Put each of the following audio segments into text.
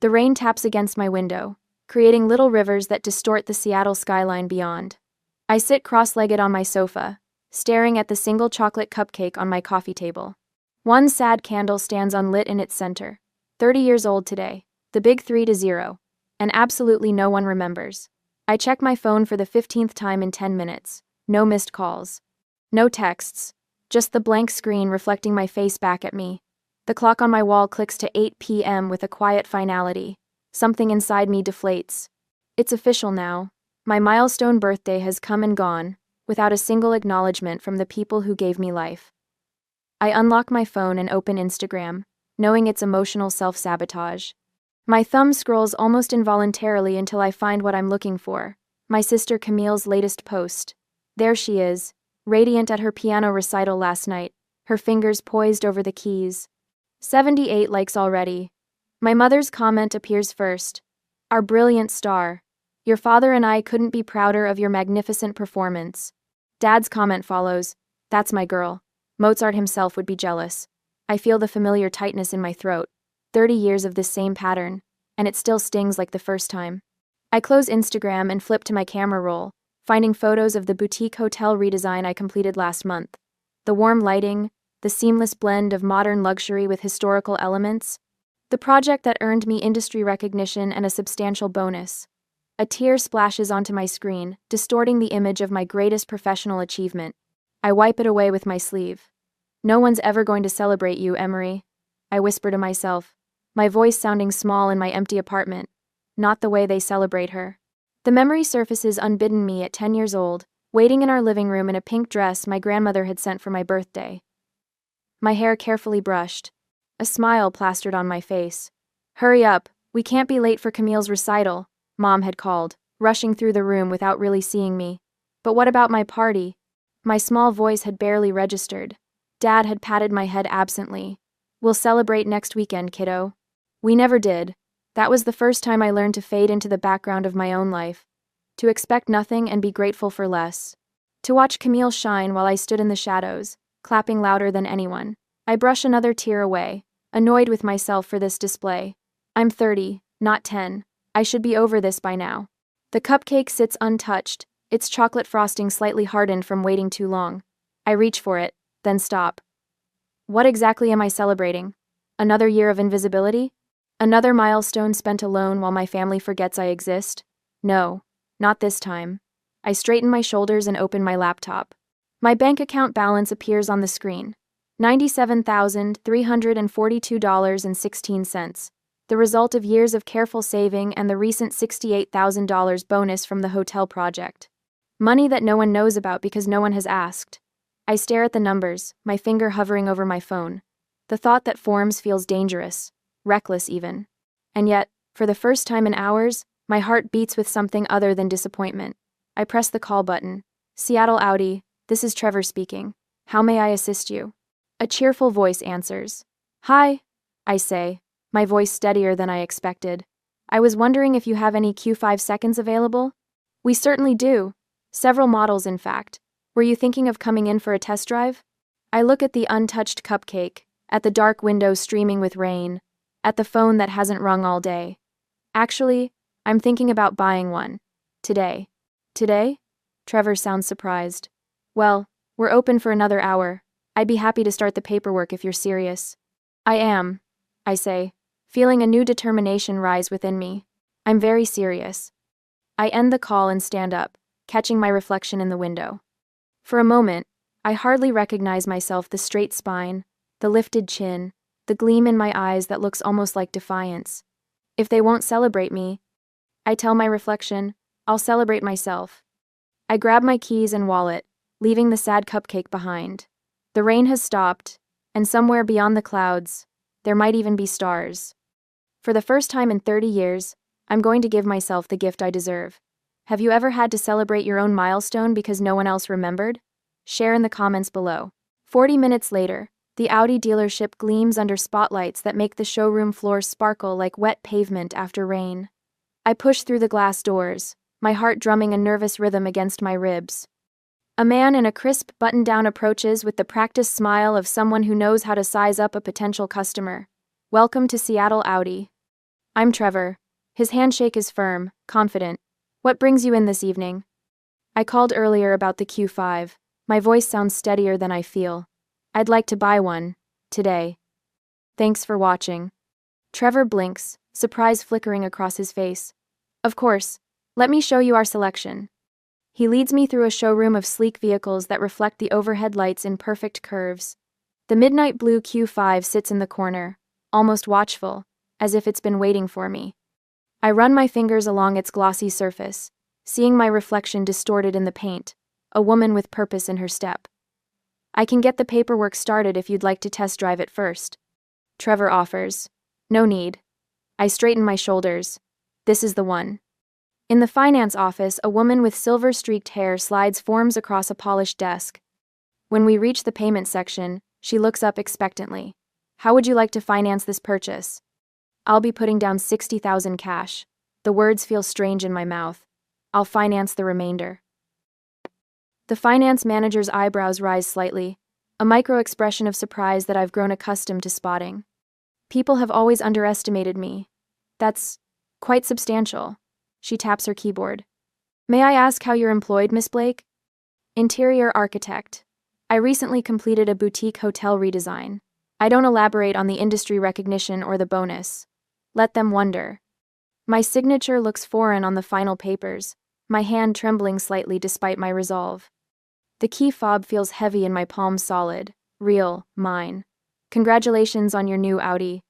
The rain taps against my window, creating little rivers that distort the Seattle skyline beyond. I sit cross-legged on my sofa, staring at the single chocolate cupcake on my coffee table. One sad candle stands unlit in its center. 30 years old today, the big 3-0, and absolutely no one remembers. I check my phone for the 15th time in 10 minutes. No missed calls. No texts. Just the blank screen reflecting my face back at me. The clock on my wall clicks to 8 p.m. with a quiet finality. Something inside me deflates. It's official now. My milestone birthday has come and gone, without a single acknowledgement from the people who gave me life. I unlock my phone and open Instagram, knowing it's emotional self-sabotage. My thumb scrolls almost involuntarily until I find what I'm looking for. My sister Camille's latest post. There she is, radiant at her piano recital last night, her fingers poised over the keys. 78 likes already. My mother's comment appears first. Our brilliant star. Your father and I couldn't be prouder of your magnificent performance. Dad's comment follows. That's my girl. Mozart himself would be jealous. I feel the familiar tightness in my throat. 30 years of this same pattern, and it still stings like the first time. I close Instagram and flip to my camera roll, finding photos of the boutique hotel redesign I completed last month. The warm lighting, the seamless blend of modern luxury with historical elements. The project that earned me industry recognition and a substantial bonus. A tear splashes onto my screen, distorting the image of my greatest professional achievement. I wipe it away with my sleeve. No one's ever going to celebrate you, Emery, I whisper to myself, my voice sounding small in my empty apartment. Not the way they celebrate her. The memory surfaces unbidden me at 10 years old, waiting in our living room in a pink dress my grandmother had sent for my birthday. My hair carefully brushed. A smile plastered on my face. Hurry up, we can't be late for Camille's recital, Mom had called, rushing through the room without really seeing me. But what about my party? My small voice had barely registered. Dad had patted my head absently. We'll celebrate next weekend, kiddo. We never did. That was the first time I learned to fade into the background of my own life. To expect nothing and be grateful for less. To watch Camille shine while I stood in the shadows, clapping louder than anyone. I brush another tear away, annoyed with myself for this display. I'm 30, not 10. I should be over this by now. The cupcake sits untouched, its chocolate frosting slightly hardened from waiting too long. I reach for it, then stop. What exactly am I celebrating? Another year of invisibility? Another milestone spent alone while my family forgets I exist? No, not this time. I straighten my shoulders and open my laptop. My bank account balance appears on the screen. $97,342.16. The result of years of careful saving and the recent $68,000 bonus from the hotel project. Money that no one knows about because no one has asked. I stare at the numbers, my finger hovering over my phone. The thought that forms feels dangerous. Reckless even. And yet, for the first time in hours, my heart beats with something other than disappointment. I press the call button. Seattle Audi, this is Trevor speaking. How may I assist you? A cheerful voice answers. Hi, I say, my voice steadier than I expected. I was wondering if you have any Q5 seconds available? We certainly do. Several models, in fact. Were you thinking of coming in for a test drive? I look at the untouched cupcake, at the dark window streaming with rain, at the phone that hasn't rung all day. Actually, I'm thinking about buying one. Today. Today? Trevor sounds surprised. Well, we're open for another hour. I'd be happy to start the paperwork if you're serious. I am, I say, feeling a new determination rise within me. I'm very serious. I end the call and stand up, catching my reflection in the window. For a moment, I hardly recognize myself, the straight spine, the lifted chin, the gleam in my eyes that looks almost like defiance. If they won't celebrate me, I tell my reflection, I'll celebrate myself. I grab my keys and wallet, leaving the sad cupcake behind. The rain has stopped, and somewhere beyond the clouds, there might even be stars. For the first time in 30 years, I'm going to give myself the gift I deserve. Have you ever had to celebrate your own milestone because no one else remembered? Share in the comments below. 40 minutes later, the Audi dealership gleams under spotlights that make the showroom floor sparkle like wet pavement after rain. I push through the glass doors, my heart drumming a nervous rhythm against my ribs. A man in a crisp button-down approaches with the practiced smile of someone who knows how to size up a potential customer. Welcome to Seattle Audi. I'm Trevor. His handshake is firm, confident. What brings you in this evening? I called earlier about the Q5. My voice sounds steadier than I feel. I'd like to buy one. Today. Thanks for watching. Trevor blinks, surprise flickering across his face. Of course. Let me show you our selection. He leads me through a showroom of sleek vehicles that reflect the overhead lights in perfect curves. The midnight blue Q5 sits in the corner, almost watchful, as if it's been waiting for me. I run my fingers along its glossy surface, seeing my reflection distorted in the paint, a woman with purpose in her step. I can get the paperwork started if you'd like to test drive it first. Trevor offers. No need. I straighten my shoulders. This is the one. In the finance office, a woman with silver-streaked hair slides forms across a polished desk. When we reach the payment section, she looks up expectantly. How would you like to finance this purchase? I'll be putting down $60,000 cash. The words feel strange in my mouth. I'll finance the remainder. The finance manager's eyebrows rise slightly, a micro-expression of surprise that I've grown accustomed to spotting. People have always underestimated me. That's quite substantial. She taps her keyboard. May I ask how you're employed, Miss Blake? Interior architect. I recently completed a boutique hotel redesign. I don't elaborate on the industry recognition or the bonus. Let them wonder. My signature looks foreign on the final papers, my hand trembling slightly despite my resolve. The key fob feels heavy in my palm, solid, real, mine. Congratulations on your new Audi.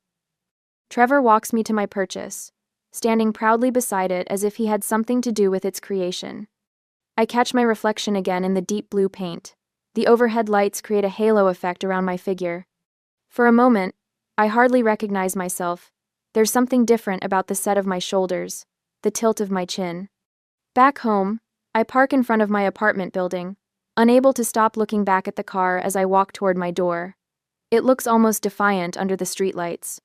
Trevor walks me to my purchase, standing proudly beside it as if he had something to do with its creation. I catch my reflection again in the deep blue paint. The overhead lights create a halo effect around my figure. For a moment, I hardly recognize myself. There's something different about the set of my shoulders, the tilt of my chin. Back home, I park in front of my apartment building, unable to stop looking back at the car as I walk toward my door. It looks almost defiant under the streetlights.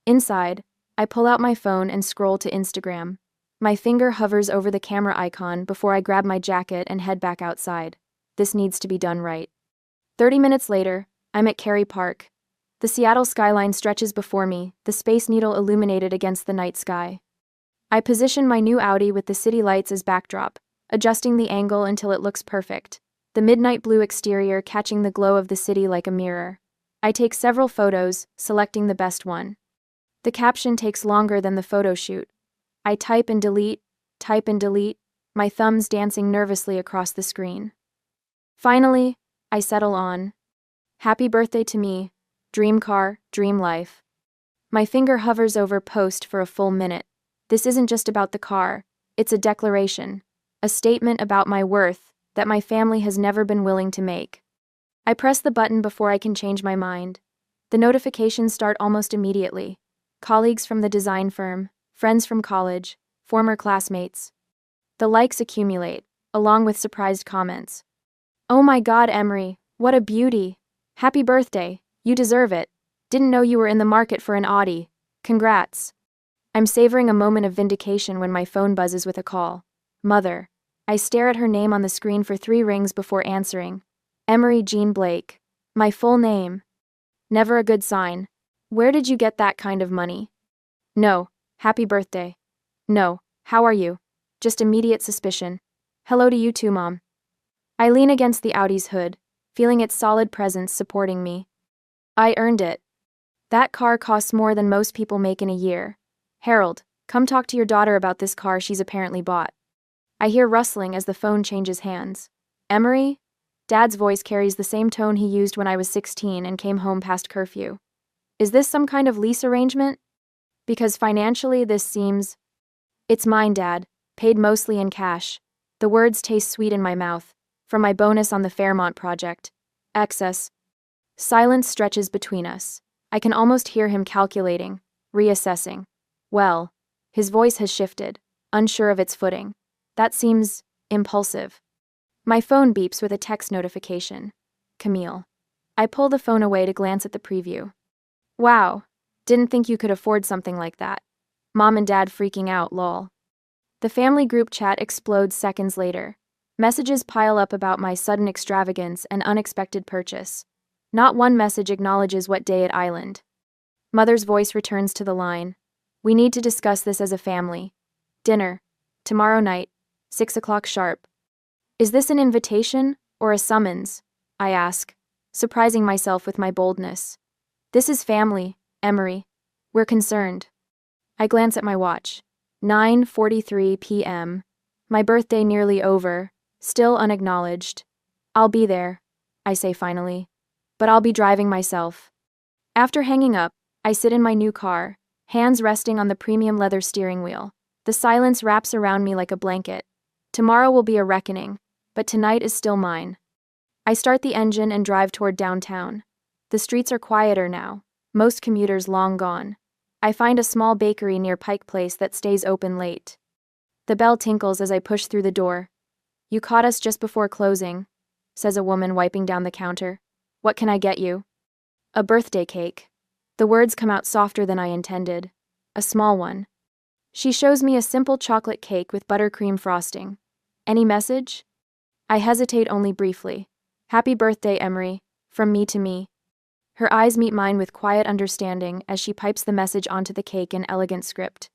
Inside, I pull out my phone and scroll to Instagram. My finger hovers over the camera icon before I grab my jacket and head back outside. This needs to be done right. 30 minutes later, I'm at Cary Park. The Seattle skyline stretches before me, the Space Needle illuminated against the night sky. I position my new Audi with the city lights as backdrop, adjusting the angle until it looks perfect, the midnight blue exterior catching the glow of the city like a mirror. I take several photos, selecting the best one. The caption takes longer than the photo shoot. I type and delete, my thumbs dancing nervously across the screen. Finally, I settle on. Happy birthday to me, dream car, dream life. My finger hovers over post for a full minute. This isn't just about the car, it's a declaration, a statement about my worth that my family has never been willing to make. I press the button before I can change my mind. The notifications start almost immediately. Colleagues from the design firm, friends from college, former classmates. The likes accumulate, along with surprised comments. Oh my God, Emery, what a beauty. Happy birthday, you deserve it. Didn't know you were in the market for an Audi. Congrats. I'm savoring a moment of vindication when my phone buzzes with a call. Mother. I stare at her name on the screen for 3 rings before answering. Emery Jean Blake. My full name. Never a good sign. Where did you get that kind of money? No. Happy birthday. No. How are you? Just immediate suspicion. Hello to you too, Mom. I lean against the Audi's hood, feeling its solid presence supporting me. I earned it. That car costs more than most people make in a year. Harold, come talk to your daughter about this car she's apparently bought. I hear rustling as the phone changes hands. Emery? Dad's voice carries the same tone he used when I was 16 and came home past curfew. Is this some kind of lease arrangement? Because financially this seems... It's mine, Dad, paid mostly in cash. The words taste sweet in my mouth, from my bonus on the Fairmont project. Excess. Silence stretches between us. I can almost hear him calculating, reassessing. Well, his voice has shifted, unsure of its footing. That seems impulsive. My phone beeps with a text notification. Camille. I pull the phone away to glance at the preview. Wow, didn't think you could afford something like that. Mom and Dad freaking out, lol. The family group chat explodes seconds later. Messages pile up about my sudden extravagance and unexpected purchase. Not one message acknowledges what day at Island. Mother's voice returns to the line. We need to discuss this as a family. Dinner. Tomorrow night, 6 o'clock sharp. Is this an invitation or a summons? I ask, surprising myself with my boldness. This is family, Emery. We're concerned. I glance at my watch. 9:43 p.m. My birthday nearly over, still unacknowledged. I'll be there, I say finally. But I'll be driving myself. After hanging up, I sit in my new car, hands resting on the premium leather steering wheel. The silence wraps around me like a blanket. Tomorrow will be a reckoning, but tonight is still mine. I start the engine and drive toward downtown. The streets are quieter now, most commuters long gone. I find a small bakery near Pike Place that stays open late. The bell tinkles as I push through the door. You caught us just before closing, says a woman wiping down the counter. What can I get you? A birthday cake. The words come out softer than I intended. A small one. She shows me a simple chocolate cake with buttercream frosting. Any message? I hesitate only briefly. Happy birthday, Emery. From me to me. Her eyes meet mine with quiet understanding as she pipes the message onto the cake in elegant script.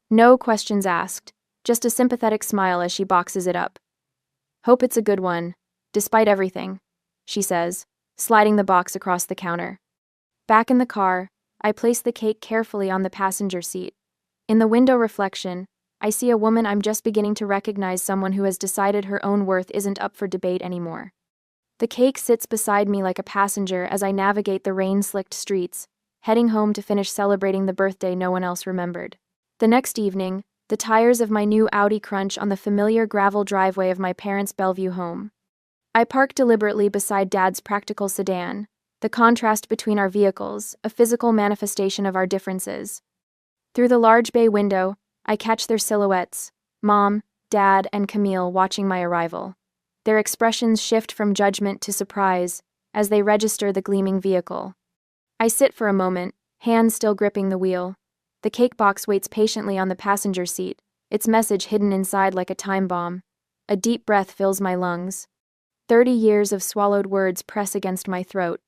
No questions asked, just a sympathetic smile as she boxes it up. Hope it's a good one, despite everything, she says, sliding the box across the counter. Back in the car, I place the cake carefully on the passenger seat. In the window reflection, I see a woman I'm just beginning to recognize, someone who has decided her own worth isn't up for debate anymore. The cake sits beside me like a passenger as I navigate the rain-slicked streets, heading home to finish celebrating the birthday no one else remembered. The next evening, the tires of my new Audi crunch on the familiar gravel driveway of my parents' Bellevue home. I park deliberately beside Dad's practical sedan, the contrast between our vehicles, a physical manifestation of our differences. Through the large bay window, I catch their silhouettes, Mom, Dad, and Camille watching my arrival. Their expressions shift from judgment to surprise as they register the gleaming vehicle. I sit for a moment, hands still gripping the wheel. The cake box waits patiently on the passenger seat, its message hidden inside like a time bomb. A deep breath fills my lungs. 30 years of swallowed words press against my throat.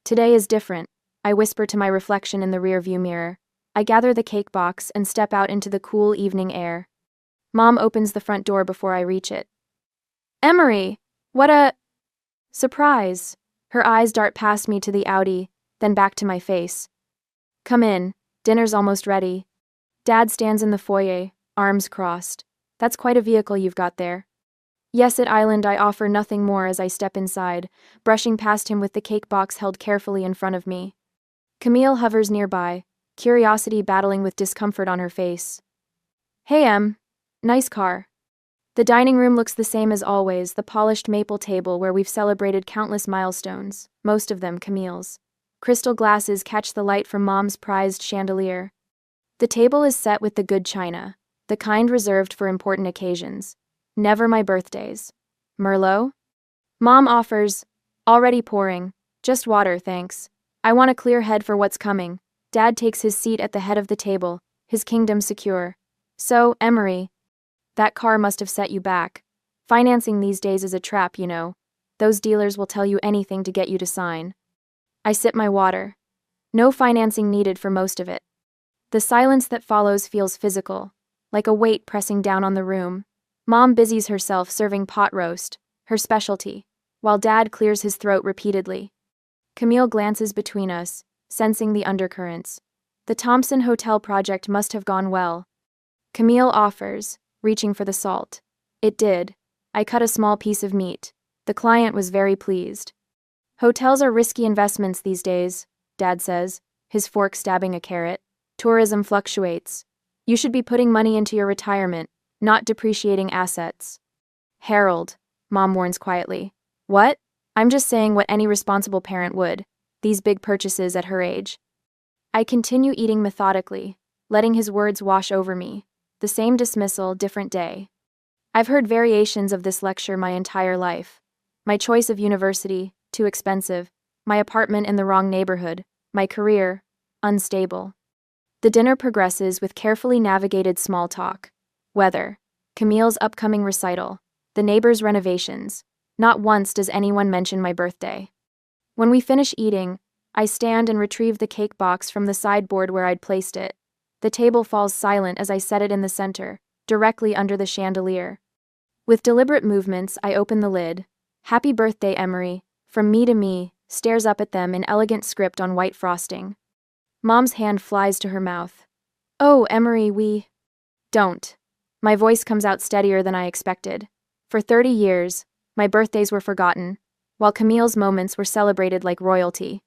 Today is different, I whisper to my reflection in the rearview mirror. I gather the cake box and step out into the cool evening air. Mom opens the front door before I reach it. Emery! What a surprise! Her eyes dart past me to the Audi, then back to my face. Come in, dinner's almost ready. Dad stands in the foyer, arms crossed. That's quite a vehicle you've got there. Yes, at Island, I offer nothing more as I step inside, brushing past him with the cake box held carefully in front of me. Camille hovers nearby, curiosity battling with discomfort on her face. Hey, Em. Nice car. The dining room looks the same as always, the polished maple table where we've celebrated countless milestones, most of them Camille's. Crystal glasses catch the light from Mom's prized chandelier. The table is set with the good china, the kind reserved for important occasions. Never my birthdays. Merlot? Mom offers, already pouring, just water, thanks. I want a clear head for what's coming. Dad takes his seat at the head of the table, his kingdom secure. So, Emery, that car must have set you back. Financing these days is a trap, you know. Those dealers will tell you anything to get you to sign. I sip my water. No financing needed for most of it. The silence that follows feels physical, like a weight pressing down on the room. Mom busies herself serving pot roast, her specialty, while Dad clears his throat repeatedly. Camille glances between us, sensing the undercurrents. The Thompson Hotel project must have gone well. Camille offers, reaching for the salt. It did. I cut a small piece of meat. The client was very pleased. Hotels are risky investments these days, Dad says, his fork stabbing a carrot. Tourism fluctuates. You should be putting money into your retirement, not depreciating assets. Harold, Mom warns quietly. What? I'm just saying what any responsible parent would. These big purchases at her age. I continue eating methodically, letting his words wash over me. The same dismissal, different day. I've heard variations of this lecture my entire life. My choice of university, too expensive. My apartment in the wrong neighborhood. My career, unstable. The dinner progresses with carefully navigated small talk. Weather, Camille's upcoming recital, the neighbor's renovations. Not once does anyone mention my birthday. When we finish eating, I stand and retrieve the cake box from the sideboard where I'd placed it. The table falls silent as I set it in the center, directly under the chandelier. With deliberate movements, I open the lid. "Happy birthday, Emery," from me to me, stares up at them in elegant script on white frosting. Mom's hand flies to her mouth. "Oh, Emery, we..." "Don't." My voice comes out steadier than I expected. For 30 years, my birthdays were forgotten, while Camille's moments were celebrated like royalty.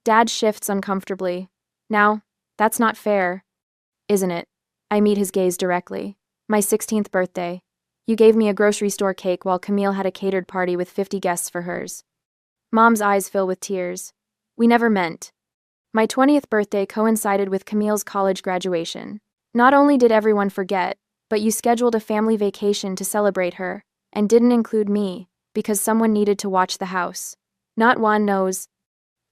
Dad shifts uncomfortably. "Now, that's not fair, isn't it?" I meet his gaze directly. "My 16th birthday. You gave me a grocery store cake while Camille had a catered party with 50 guests for hers." Mom's eyes fill with tears. "We never meant." My 20th birthday coincided with Camille's college graduation. Not only did everyone forget, but you scheduled a family vacation to celebrate her, and didn't include me, because someone needed to watch the house. Not one knows.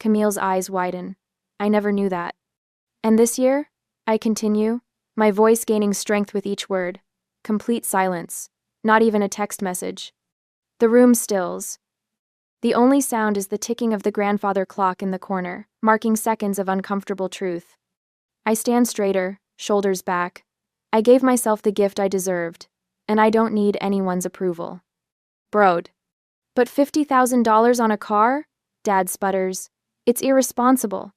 Camille's eyes widen. "I never knew that." "And this year?" I continue, my voice gaining strength with each word. Complete silence. Not even a text message. The room stills. The only sound is the ticking of the grandfather clock in the corner, marking seconds of uncomfortable truth. I stand straighter, shoulders back. I gave myself the gift I deserved, and I don't need anyone's approval. "Broad." "But $50,000 on a car?" Dad sputters. "It's irresponsible."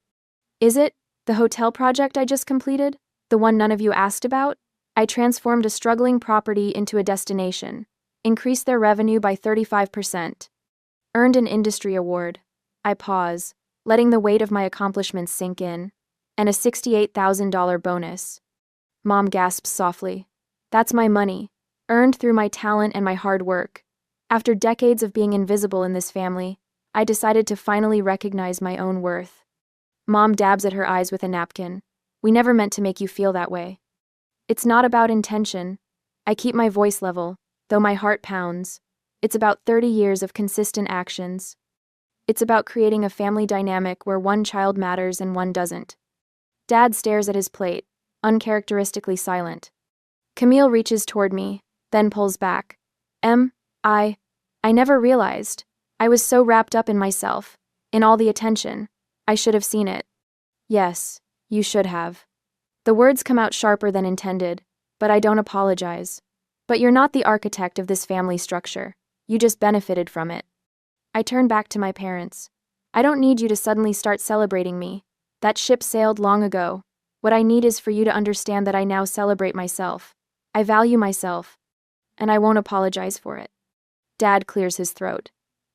"Is it? The hotel project I just completed? The one none of you asked about? I transformed a struggling property into a destination, increased their revenue by 35%. Earned an industry award." I pause, letting the weight of my accomplishments sink in. "And a $68,000 bonus." Mom gasps softly. "That's my money, earned through my talent and my hard work. After decades of being invisible in this family, I decided to finally recognize my own worth." Mom dabs at her eyes with a napkin. "We never meant to make you feel that way." "It's not about intention." I keep my voice level, though my heart pounds. "It's about 30 years of consistent actions. It's about creating a family dynamic where one child matters and one doesn't." Dad stares at his plate, uncharacteristically silent. Camille reaches toward me, then pulls back. I never realized. I was so wrapped up in myself, in all the attention. I should have seen it." "Yes, you should have." The words come out sharper than intended, but I don't apologize. "But you're not the architect of this family structure. You just benefited from it." I turn back to my parents. "I don't need you to suddenly start celebrating me. That ship sailed long ago. What I need is for you to understand that I now celebrate myself. I value myself, and I won't apologize for it." Dad clears his throat.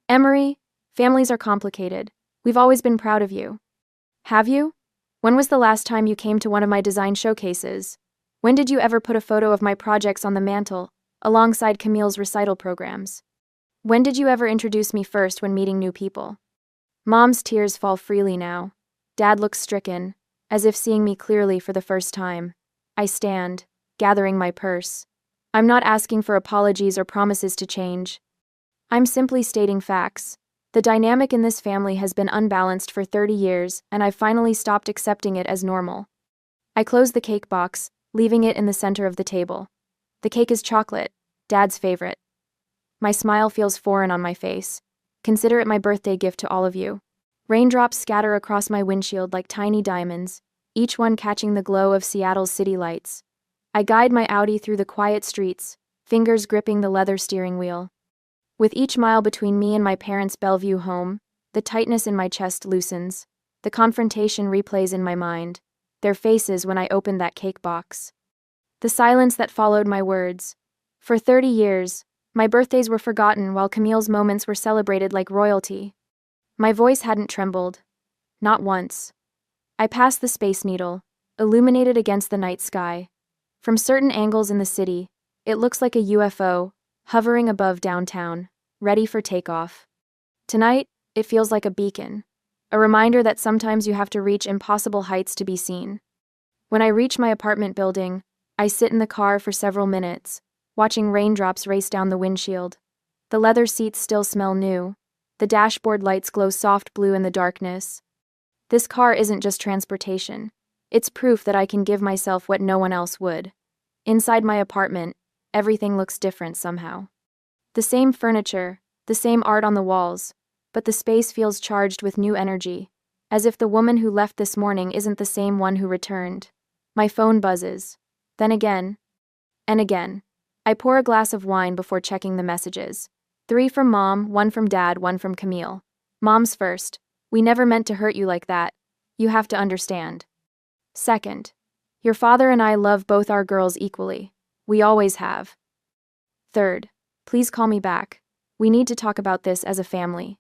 "Emery, families are complicated. We've always been proud of you." "Have you? When was the last time you came to one of my design showcases? When did you ever put a photo of my projects on the mantle, alongside Camille's recital programs? When did you ever introduce me first when meeting new people?" Mom's tears fall freely now. Dad looks stricken, as if seeing me clearly for the first time. I stand, gathering my purse. I'm not asking for apologies or promises to change. I'm simply stating facts. The dynamic in this family has been unbalanced for 30 years, and I've finally stopped accepting it as normal. I close the cake box, leaving it in the center of the table. The cake is chocolate, Dad's favorite. My smile feels foreign on my face. Consider it my birthday gift to all of you. Raindrops scatter across my windshield like tiny diamonds, each one catching the glow of Seattle's city lights. I guide my Audi through the quiet streets, fingers gripping the leather steering wheel. With each mile between me and my parents' Bellevue home, the tightness in my chest loosens. The confrontation replays in my mind, their faces when I opened that cake box. The silence that followed my words. For 30 years, my birthdays were forgotten while Camille's moments were celebrated like royalty. My voice hadn't trembled. Not once. I passed the Space Needle, illuminated against the night sky. From certain angles in the city, it looks like a UFO, hovering above downtown, ready for takeoff. Tonight, it feels like a beacon, a reminder that sometimes you have to reach impossible heights to be seen. When I reach my apartment building, I sit in the car for several minutes, watching raindrops race down the windshield. The leather seats still smell new. The dashboard lights glow soft blue in the darkness. This car isn't just transportation. It's proof that I can give myself what no one else would. Inside my apartment, everything looks different somehow. The same furniture, the same art on the walls, but the space feels charged with new energy, as if the woman who left this morning isn't the same one who returned. My phone buzzes. Then again. And again. I pour a glass of wine before checking the messages. 3 from Mom, 1 from Dad, 1 from Camille. Mom's first. We never meant to hurt you like that. You have to understand. Second. Your father and I love both our girls equally. We always have. Third. Please call me back. We need to talk about this as a family.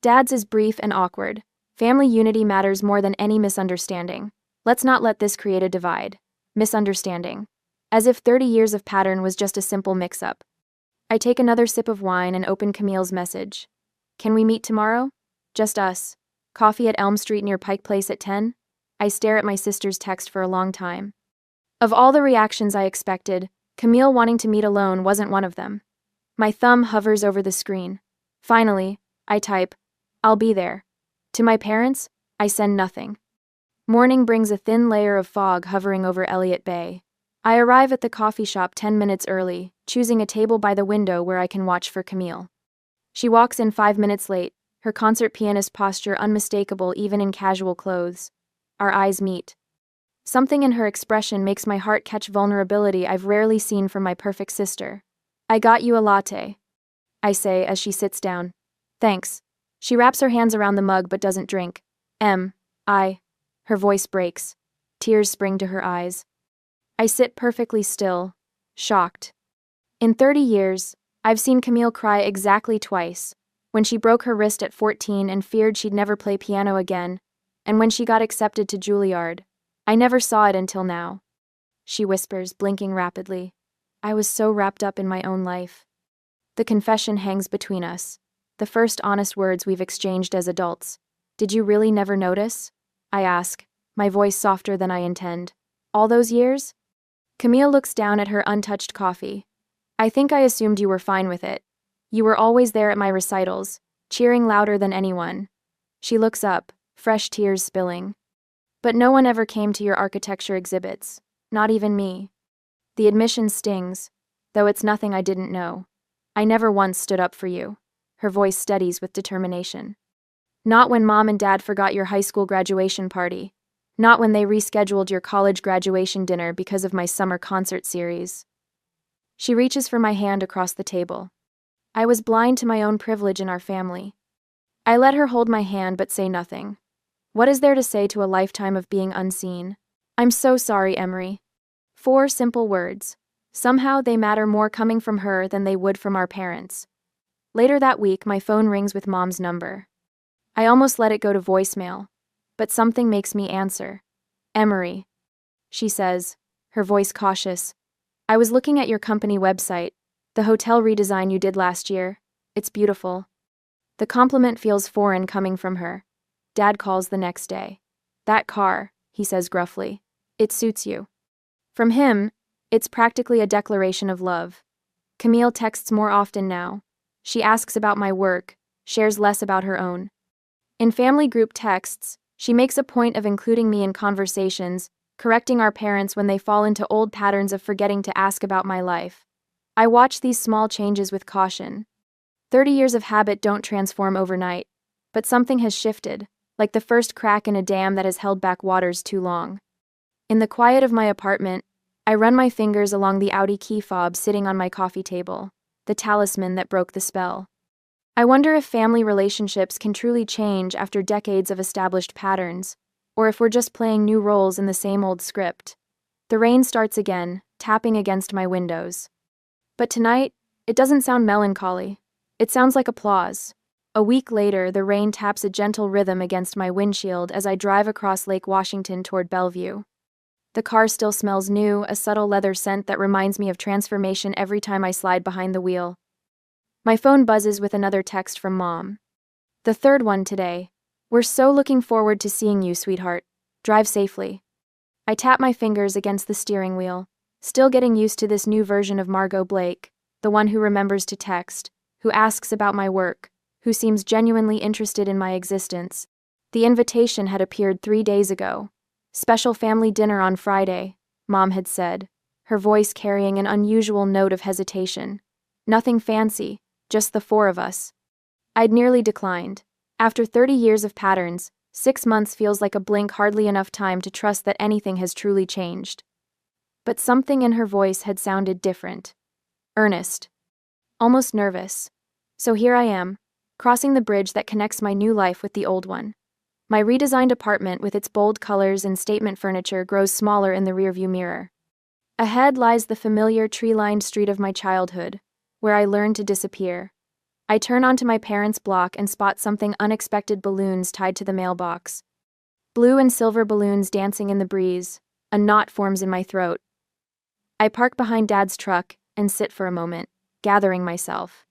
Dad's is brief and awkward. Family unity matters more than any misunderstanding. Let's not let this create a divide. Misunderstanding. As if 30 years of pattern was just a simple mix-up. I take another sip of wine and open Camille's message. Can we meet tomorrow? Just us. Coffee at Elm Street near Pike Place at 10? I stare at my sister's text for a long time. Of all the reactions I expected, Camille wanting to meet alone wasn't one of them. My thumb hovers over the screen. Finally, I type, I'll be there. To my parents, I send nothing. Morning brings a thin layer of fog hovering over Elliott Bay. I arrive at the coffee shop 10 minutes early, choosing a table by the window where I can watch for Camille. She walks in 5 minutes late, her concert pianist posture unmistakable even in casual clothes. Our eyes meet. Something in her expression makes my heart catch vulnerability I've rarely seen from my perfect sister. I got you a latte, I say as she sits down. Thanks. She wraps her hands around the mug but doesn't drink. Her voice breaks. Tears spring to her eyes. I sit perfectly still, shocked. In 30 years, I've seen Camille cry exactly twice. When she broke her wrist at 14 and feared she'd never play piano again, and when she got accepted to Juilliard. I never saw it until now. She whispers, blinking rapidly. I was so wrapped up in my own life. The confession hangs between us. The first honest words we've exchanged as adults. Did you really never notice? I ask, my voice softer than I intend. All those years? Camille looks down at her untouched coffee. I think I assumed you were fine with it. You were always there at my recitals, cheering louder than anyone. She looks up, fresh tears spilling. But no one ever came to your architecture exhibits, not even me. The admission stings, though it's nothing I didn't know. I never once stood up for you. Her voice steadies with determination. Not when Mom and Dad forgot your high school graduation party. Not when they rescheduled your college graduation dinner because of my summer concert series. She reaches for my hand across the table. I was blind to my own privilege in our family. I let her hold my hand but say nothing. What is there to say to a lifetime of being unseen? I'm so sorry, Emery. 4 simple words. Somehow they matter more coming from her than they would from our parents. Later that week, my phone rings with Mom's number. I almost let it go to voicemail, but something makes me answer. Emery, she says, her voice cautious. I was looking at your company website, the hotel redesign you did last year. It's beautiful. The compliment feels foreign coming from her. Dad calls the next day. That car, he says gruffly. It suits you. From him, it's practically a declaration of love. Camille texts more often now. She asks about my work, shares less about her own. In family group texts, she makes a point of including me in conversations, correcting our parents when they fall into old patterns of forgetting to ask about my life. I watch these small changes with caution. 30 years of habit don't transform overnight, but something has shifted, like the first crack in a dam that has held back waters too long. In the quiet of my apartment, I run my fingers along the Audi key fob sitting on my coffee table, the talisman that broke the spell. I wonder if family relationships can truly change after decades of established patterns, or if we're just playing new roles in the same old script. The rain starts again, tapping against my windows. But tonight, it doesn't sound melancholy. It sounds like applause. A week later, the rain taps a gentle rhythm against my windshield as I drive across Lake Washington toward Bellevue. The car still smells new, a subtle leather scent that reminds me of transformation every time I slide behind the wheel. My phone buzzes with another text from Mom. The third one today. We're so looking forward to seeing you, sweetheart. Drive safely. I tap my fingers against the steering wheel, still getting used to this new version of Margot Blake, the one who remembers to text, who asks about my work, who seems genuinely interested in my existence. The invitation had appeared 3 days ago. Special family dinner on Friday, Mom had said, her voice carrying an unusual note of hesitation. Nothing fancy, just the 4 of us. I'd nearly declined. After 30 years of patterns, 6 months feels like a blink, hardly enough time to trust that anything has truly changed. But something in her voice had sounded different. Earnest. Almost nervous. So here I am, crossing the bridge that connects my new life with the old one. My redesigned apartment with its bold colors and statement furniture grows smaller in the rearview mirror. Ahead lies the familiar tree-lined street of my childhood, where I learned to disappear. I turn onto my parents' block and spot something unexpected: balloons tied to the mailbox. Blue and silver balloons dancing in the breeze. A knot forms in my throat. I park behind Dad's truck and sit for a moment, gathering myself.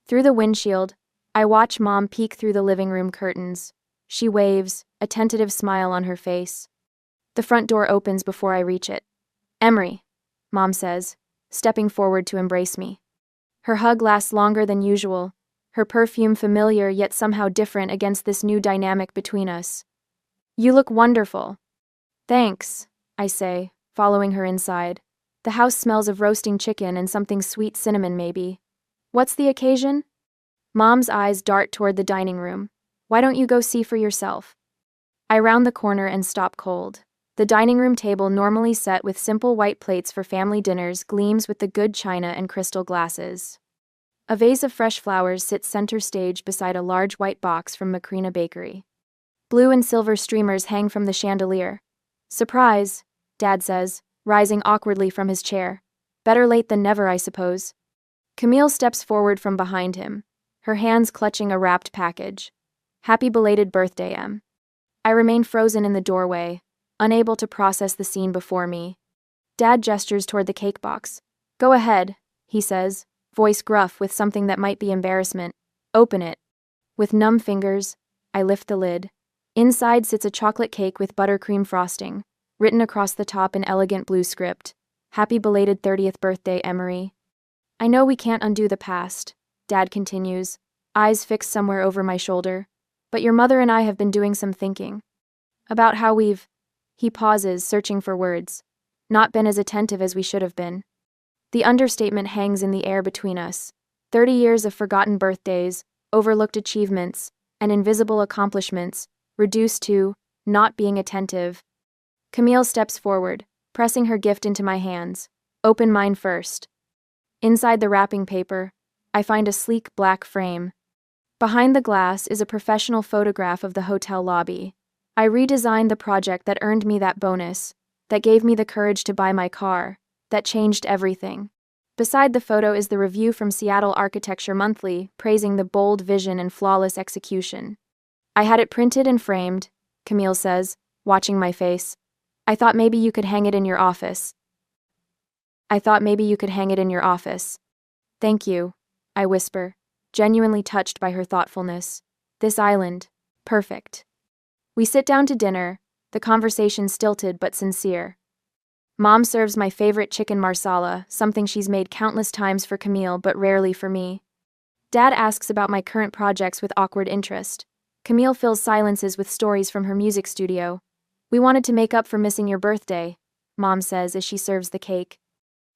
Through the windshield, I watch Mom peek through the living room curtains. She waves, a tentative smile on her face. The front door opens before I reach it. "Emery," Mom says, stepping forward to embrace me. Her hug lasts longer than usual, her perfume familiar yet somehow different against this new dynamic between us. "You look wonderful." "Thanks," I say, following her inside. The house smells of roasting chicken and something sweet, cinnamon maybe. "What's the occasion?" Mom's eyes dart toward the dining room. "Why don't you go see for yourself?" I round the corner and stop cold. The dining room table, normally set with simple white plates for family dinners, gleams with the good china and crystal glasses. A vase of fresh flowers sits center stage beside a large white box from Macrina Bakery. Blue and silver streamers hang from the chandelier. "Surprise," Dad says, rising awkwardly from his chair. "Better late than never, I suppose." Camille steps forward from behind him, her hands clutching a wrapped package. "Happy belated birthday, Em." I remain frozen in the doorway, unable to process the scene before me. Dad gestures toward the cake box. "Go ahead," he says, voice gruff with something that might be embarrassment. "Open it." With numb fingers, I lift the lid. Inside sits a chocolate cake with buttercream frosting, written across the top in elegant blue script. "Happy belated 30th birthday, Emery." "I know we can't undo the past," Dad continues, eyes fixed somewhere over my shoulder. "But your mother and I have been doing some thinking. About how we've—" He pauses, searching for words. "Not been as attentive as we should have been." The understatement hangs in the air between us. 30 years of forgotten birthdays, overlooked achievements, and invisible accomplishments, reduced to not being attentive. Camille steps forward, pressing her gift into my hands. "Open mine first." Inside the wrapping paper, I find a sleek black frame. Behind the glass is a professional photograph of the hotel lobby. I redesigned the project that earned me that bonus, that gave me the courage to buy my car, that changed everything. Beside the photo is the review from Seattle Architecture Monthly, praising the bold vision and flawless execution. "I had it printed and framed," Camille says, watching my face. "I thought maybe you could hang it in your office." "Thank you," I whisper, genuinely touched by her thoughtfulness. This island, perfect. We sit down to dinner, the conversation stilted but sincere. Mom serves my favorite chicken marsala, something she's made countless times for Camille but rarely for me. Dad asks about my current projects with awkward interest. Camille fills silences with stories from her music studio. "We wanted to make up for missing your birthday," Mom says as she serves the cake.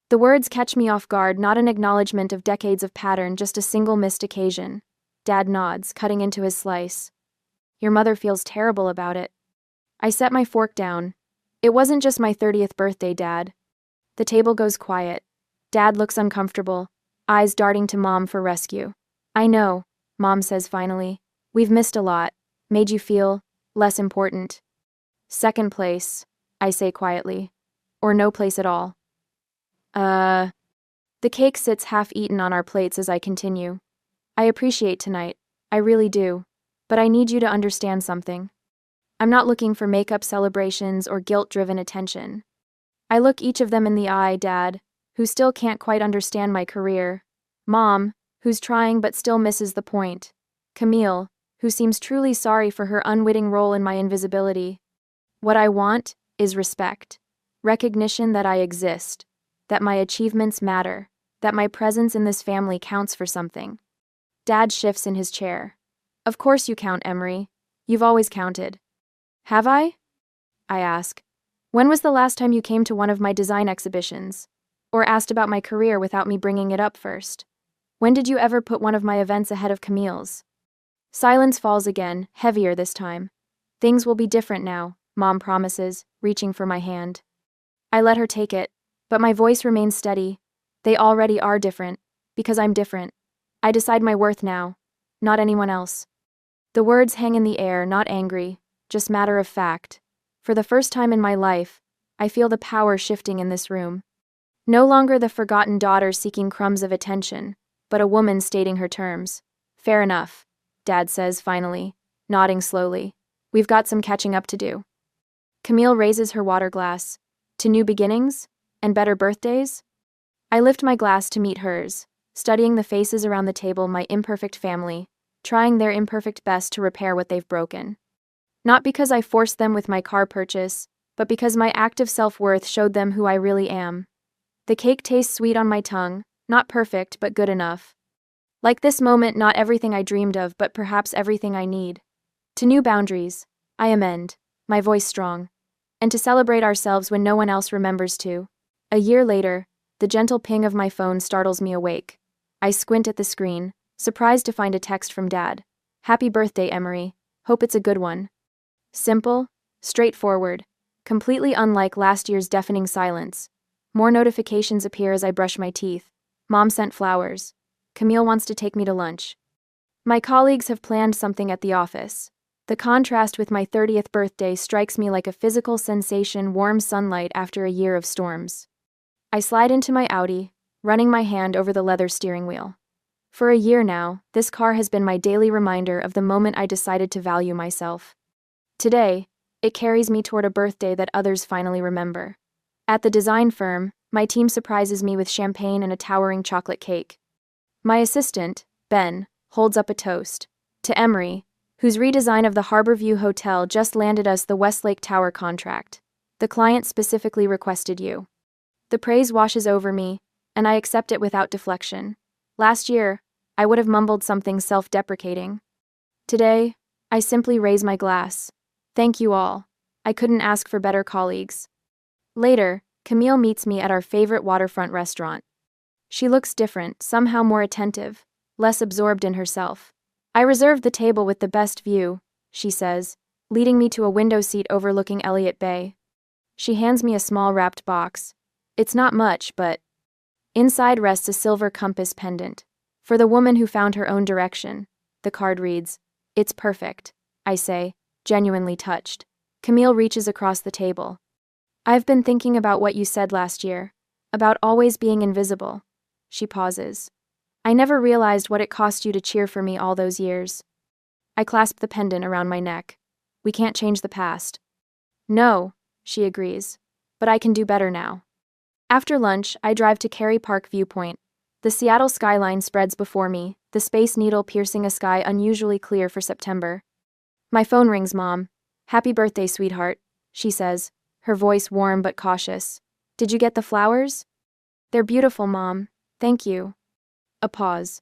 The words catch me off guard, not an acknowledgement of decades of pattern, just a single missed occasion. Dad nods, cutting into his slice. "Your mother feels terrible about it." I set my fork down. "It wasn't just my 30th birthday, Dad." The table goes quiet. Dad looks uncomfortable, eyes darting to Mom for rescue. "I know," Mom says finally. "We've missed a lot. Made you feel less important." "Second place," I say quietly. "Or no place at all." The cake sits half-eaten on our plates as I continue. "I appreciate tonight. I really do. But I need you to understand something. I'm not looking for makeup celebrations or guilt-driven attention. I look each of them in the eye, Dad, who still can't quite understand my career. Mom, who's trying but still misses the point. Camille, who seems truly sorry for her unwitting role in my invisibility. What I want is respect. Recognition that I exist, that my achievements matter, that my presence in this family counts for something." Dad shifts in his chair. "Of course you count, Emery. You've always counted." "Have I?" I ask. "When was the last time you came to one of my design exhibitions? Or asked about my career without me bringing it up first? When did you ever put one of my events ahead of Camille's?" Silence falls again, heavier this time. Things will be different now, Mom promises, reaching for my hand. I let her take it, but my voice remains steady. They already are different, because I'm different. I decide my worth now, not anyone else. The words hang in the air, not angry, just matter of fact. For the first time in my life, I feel the power shifting in this room. No longer the forgotten daughter seeking crumbs of attention, but a woman stating her terms. Fair enough, Dad says finally, nodding slowly. We've got some catching up to do. Camille raises her water glass. To new beginnings? And better birthdays? I lift my glass to meet hers, studying the faces around the table, my imperfect family, trying their imperfect best to repair what they've broken. Not because I forced them with my car purchase, but because my act of self-worth showed them who I really am. The cake tastes sweet on my tongue, not perfect, but good enough. Like this moment, not everything I dreamed of, but perhaps everything I need. To new boundaries, I amend, my voice strong. And to celebrate ourselves when no one else remembers to. A year later, the gentle ping of my phone startles me awake. I squint at the screen, surprised to find a text from Dad. Happy birthday, Emery. Hope it's a good one. Simple, straightforward, completely unlike last year's deafening silence. More notifications appear as I brush my teeth. Mom sent flowers. Camille wants to take me to lunch. My colleagues have planned something at the office. The contrast with my 30th birthday strikes me like a physical sensation, warm sunlight after a year of storms. I slide into my Audi, running my hand over the leather steering wheel. For a year now, this car has been my daily reminder of the moment I decided to value myself. Today, it carries me toward a birthday that others finally remember. At the design firm, my team surprises me with champagne and a towering chocolate cake. My assistant, Ben, holds up a toast. To Emery, whose redesign of the Harborview Hotel just landed us the Westlake Tower contract. The client specifically requested you. The praise washes over me, and I accept it without deflection. Last year, I would have mumbled something self-deprecating. Today, I simply raise my glass. Thank you all. I couldn't ask for better colleagues. Later, Camille meets me at our favorite waterfront restaurant. She looks different, somehow more attentive, less absorbed in herself. I reserved the table with the best view, she says, leading me to a window seat overlooking Elliott Bay. She hands me a small wrapped box. It's not much, but inside rests a silver compass pendant. For the woman who found her own direction. The card reads, "It's perfect," I say, genuinely touched. Camille reaches across the table. I've been thinking about what you said last year, about always being invisible. She pauses. I never realized what it cost you to cheer for me all those years. I clasp the pendant around my neck. We can't change the past. No, she agrees, but I can do better now. After lunch, I drive to Cary Park Viewpoint. The Seattle skyline spreads before me, the Space Needle piercing a sky unusually clear for September. My phone rings, Mom. Happy birthday, sweetheart, she says, her voice warm but cautious. Did you get the flowers? They're beautiful, Mom. Thank you. A pause.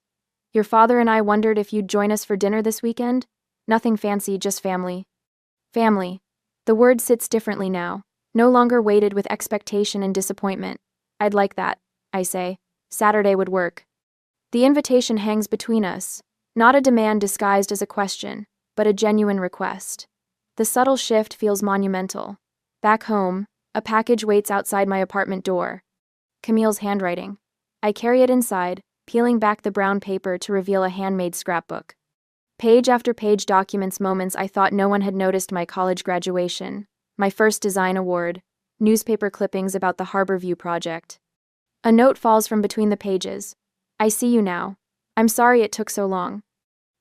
Your father and I wondered if you'd join us for dinner this weekend? Nothing fancy, just family. Family. The word sits differently now, no longer weighted with expectation and disappointment. I'd like that, I say. Saturday would work. The invitation hangs between us, not a demand disguised as a question, but a genuine request. The subtle shift feels monumental. Back home, a package waits outside my apartment door. Camille's handwriting. I carry it inside, peeling back the brown paper to reveal a handmade scrapbook. Page after page documents moments I thought no one had noticed: my college graduation, my first design award, newspaper clippings about the Harborview project. A note falls from between the pages. I see you now. I'm sorry it took so long.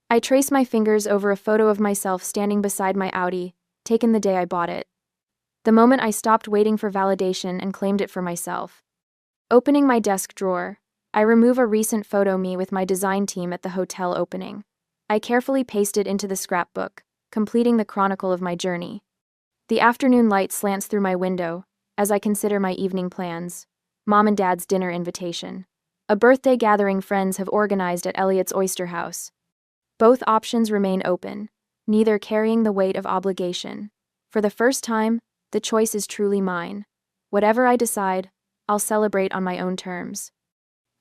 I trace my fingers over a photo of myself standing beside my Audi, taken the day I bought it. The moment I stopped waiting for validation and claimed it for myself. Opening my desk drawer, I remove a recent photo me with my design team at the hotel opening. I carefully paste it into the scrapbook, completing the chronicle of my journey. The afternoon light slants through my window, as I consider my evening plans. Mom and Dad's dinner invitation. A birthday gathering friends have organized at Elliott's Oyster House. Both options remain open, neither carrying the weight of obligation. For the first time, the choice is truly mine. Whatever I decide, I'll celebrate on my own terms.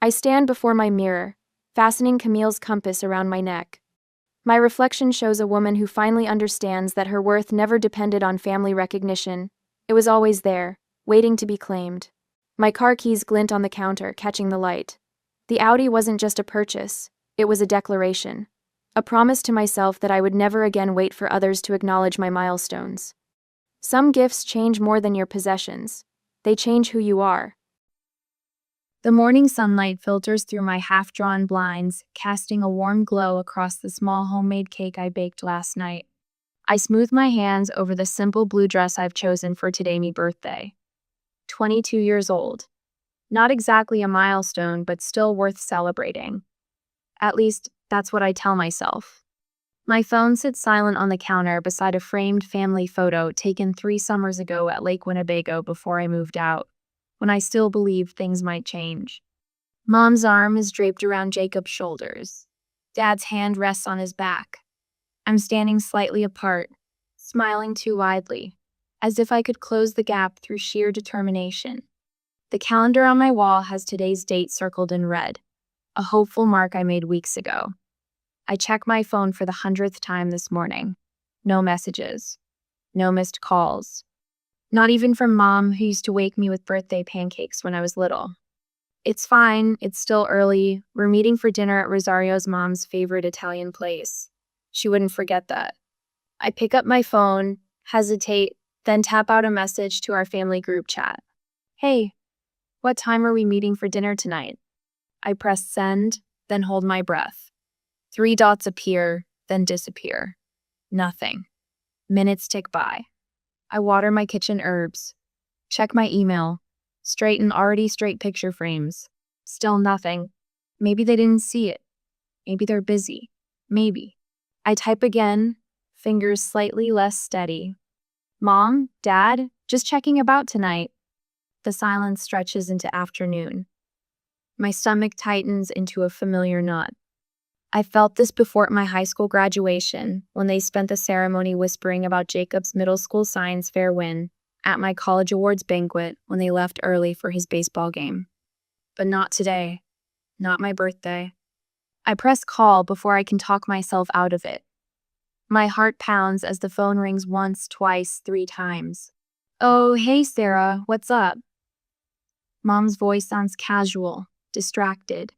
I stand before my mirror, fastening Camille's compass around my neck. My reflection shows a woman who finally understands that her worth never depended on family recognition. It was always there, waiting to be claimed. My car keys glint on the counter, catching the light. The Audi wasn't just a purchase, it was a declaration. A promise to myself that I would never again wait for others to acknowledge my milestones. Some gifts change more than your possessions. They change who you are. The morning sunlight filters through my half-drawn blinds, casting a warm glow across the small homemade cake I baked last night. I smooth my hands over the simple blue dress I've chosen for today's birthday. 22 years old. Not exactly a milestone, but still worth celebrating. At least, that's what I tell myself. My phone sits silent on the counter beside a framed family photo taken 3 summers ago at Lake Winnebago before I moved out, when I still believed things might change. Mom's arm is draped around Jacob's shoulders. Dad's hand rests on his back. I'm standing slightly apart, smiling too widely, as if I could close the gap through sheer determination. The calendar on my wall has today's date circled in red, a hopeful mark I made weeks ago. I check my phone for the 100th time this morning. No messages. No missed calls. Not even from Mom, who used to wake me with birthday pancakes when I was little. It's fine, it's still early. We're meeting for dinner at Rosario's mom's favorite Italian place. She wouldn't forget that. I pick up my phone, hesitate, then tap out a message to our family group chat. Hey, what time are we meeting for dinner tonight? I press send, then hold my breath. 3 dots appear, then disappear. Nothing. Minutes tick by. I water my kitchen herbs. Check my email. Straighten already straight picture frames. Still nothing. Maybe they didn't see it. Maybe they're busy. Maybe. I type again, fingers slightly less steady. Mom, Dad, just checking about tonight. The silence stretches into afternoon. My stomach tightens into a familiar knot. I felt this before at my high school graduation, when they spent the ceremony whispering about Jacob's middle school science fair win, at my college awards banquet when they left early for his baseball game. But not today. Not my birthday. I press call before I can talk myself out of it. My heart pounds as the phone rings once, twice, 3 times. Oh, hey Sarah, what's up? Mom's voice sounds casual, distracted.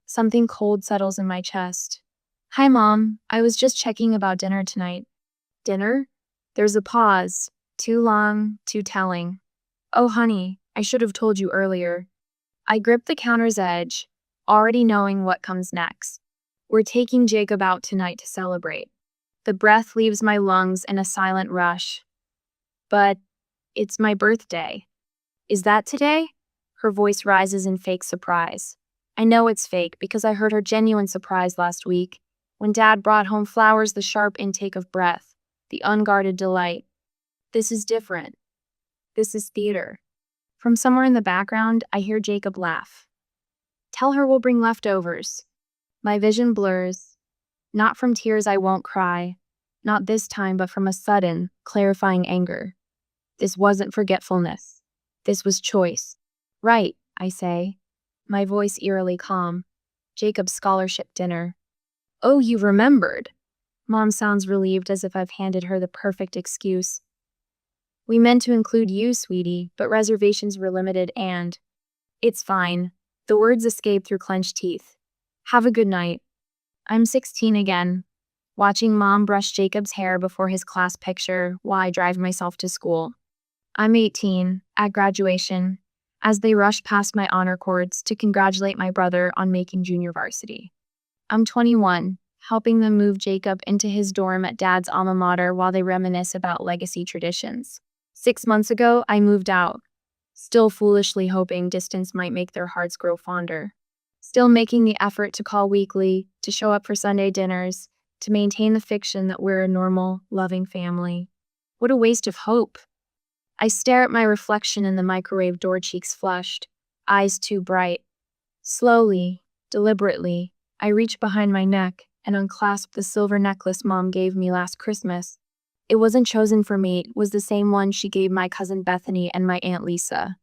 Something cold settles in my chest. Hi, Mom. I was just checking about dinner tonight. Dinner? There's a pause. Too long, too telling. Oh, honey, I should have told you earlier. I grip the counter's edge, already knowing what comes next. We're taking Jacob out tonight to celebrate. The breath leaves my lungs in a silent rush. But it's my birthday. Is that today? Her voice rises in fake surprise. I know it's fake because I heard her genuine surprise last week, when Dad brought home flowers, the sharp intake of breath, the unguarded delight. This is different. This is theater. From somewhere in the background, I hear Jacob laugh. Tell her we'll bring leftovers. My vision blurs. Not from tears I won't cry. Not this time, but from a sudden, clarifying anger. This wasn't forgetfulness. This was choice. Right, I say, my voice eerily calm. Jacob's scholarship dinner. Oh, you remembered. Mom sounds relieved, as if I've handed her the perfect excuse. We meant to include you, sweetie, but reservations were limited and… It's fine. The words escape through clenched teeth. Have a good night. I'm 16 again, watching Mom brush Jacob's hair before his class picture while I drive myself to school. I'm 18, at graduation, as they rush past my honor cords to congratulate my brother on making junior varsity. I'm 21, helping them move Jacob into his dorm at Dad's alma mater while they reminisce about legacy traditions. 6 months ago, I moved out, still foolishly hoping distance might make their hearts grow fonder. Still making the effort to call weekly, to show up for Sunday dinners, to maintain the fiction that we're a normal, loving family. What a waste of hope. I stare at my reflection in the microwave, door cheeks flushed, eyes too bright. Slowly, deliberately, I reach behind my neck and unclasp the silver necklace Mom gave me last Christmas. It wasn't chosen for me, it was the same one she gave my cousin Bethany and my Aunt Lisa.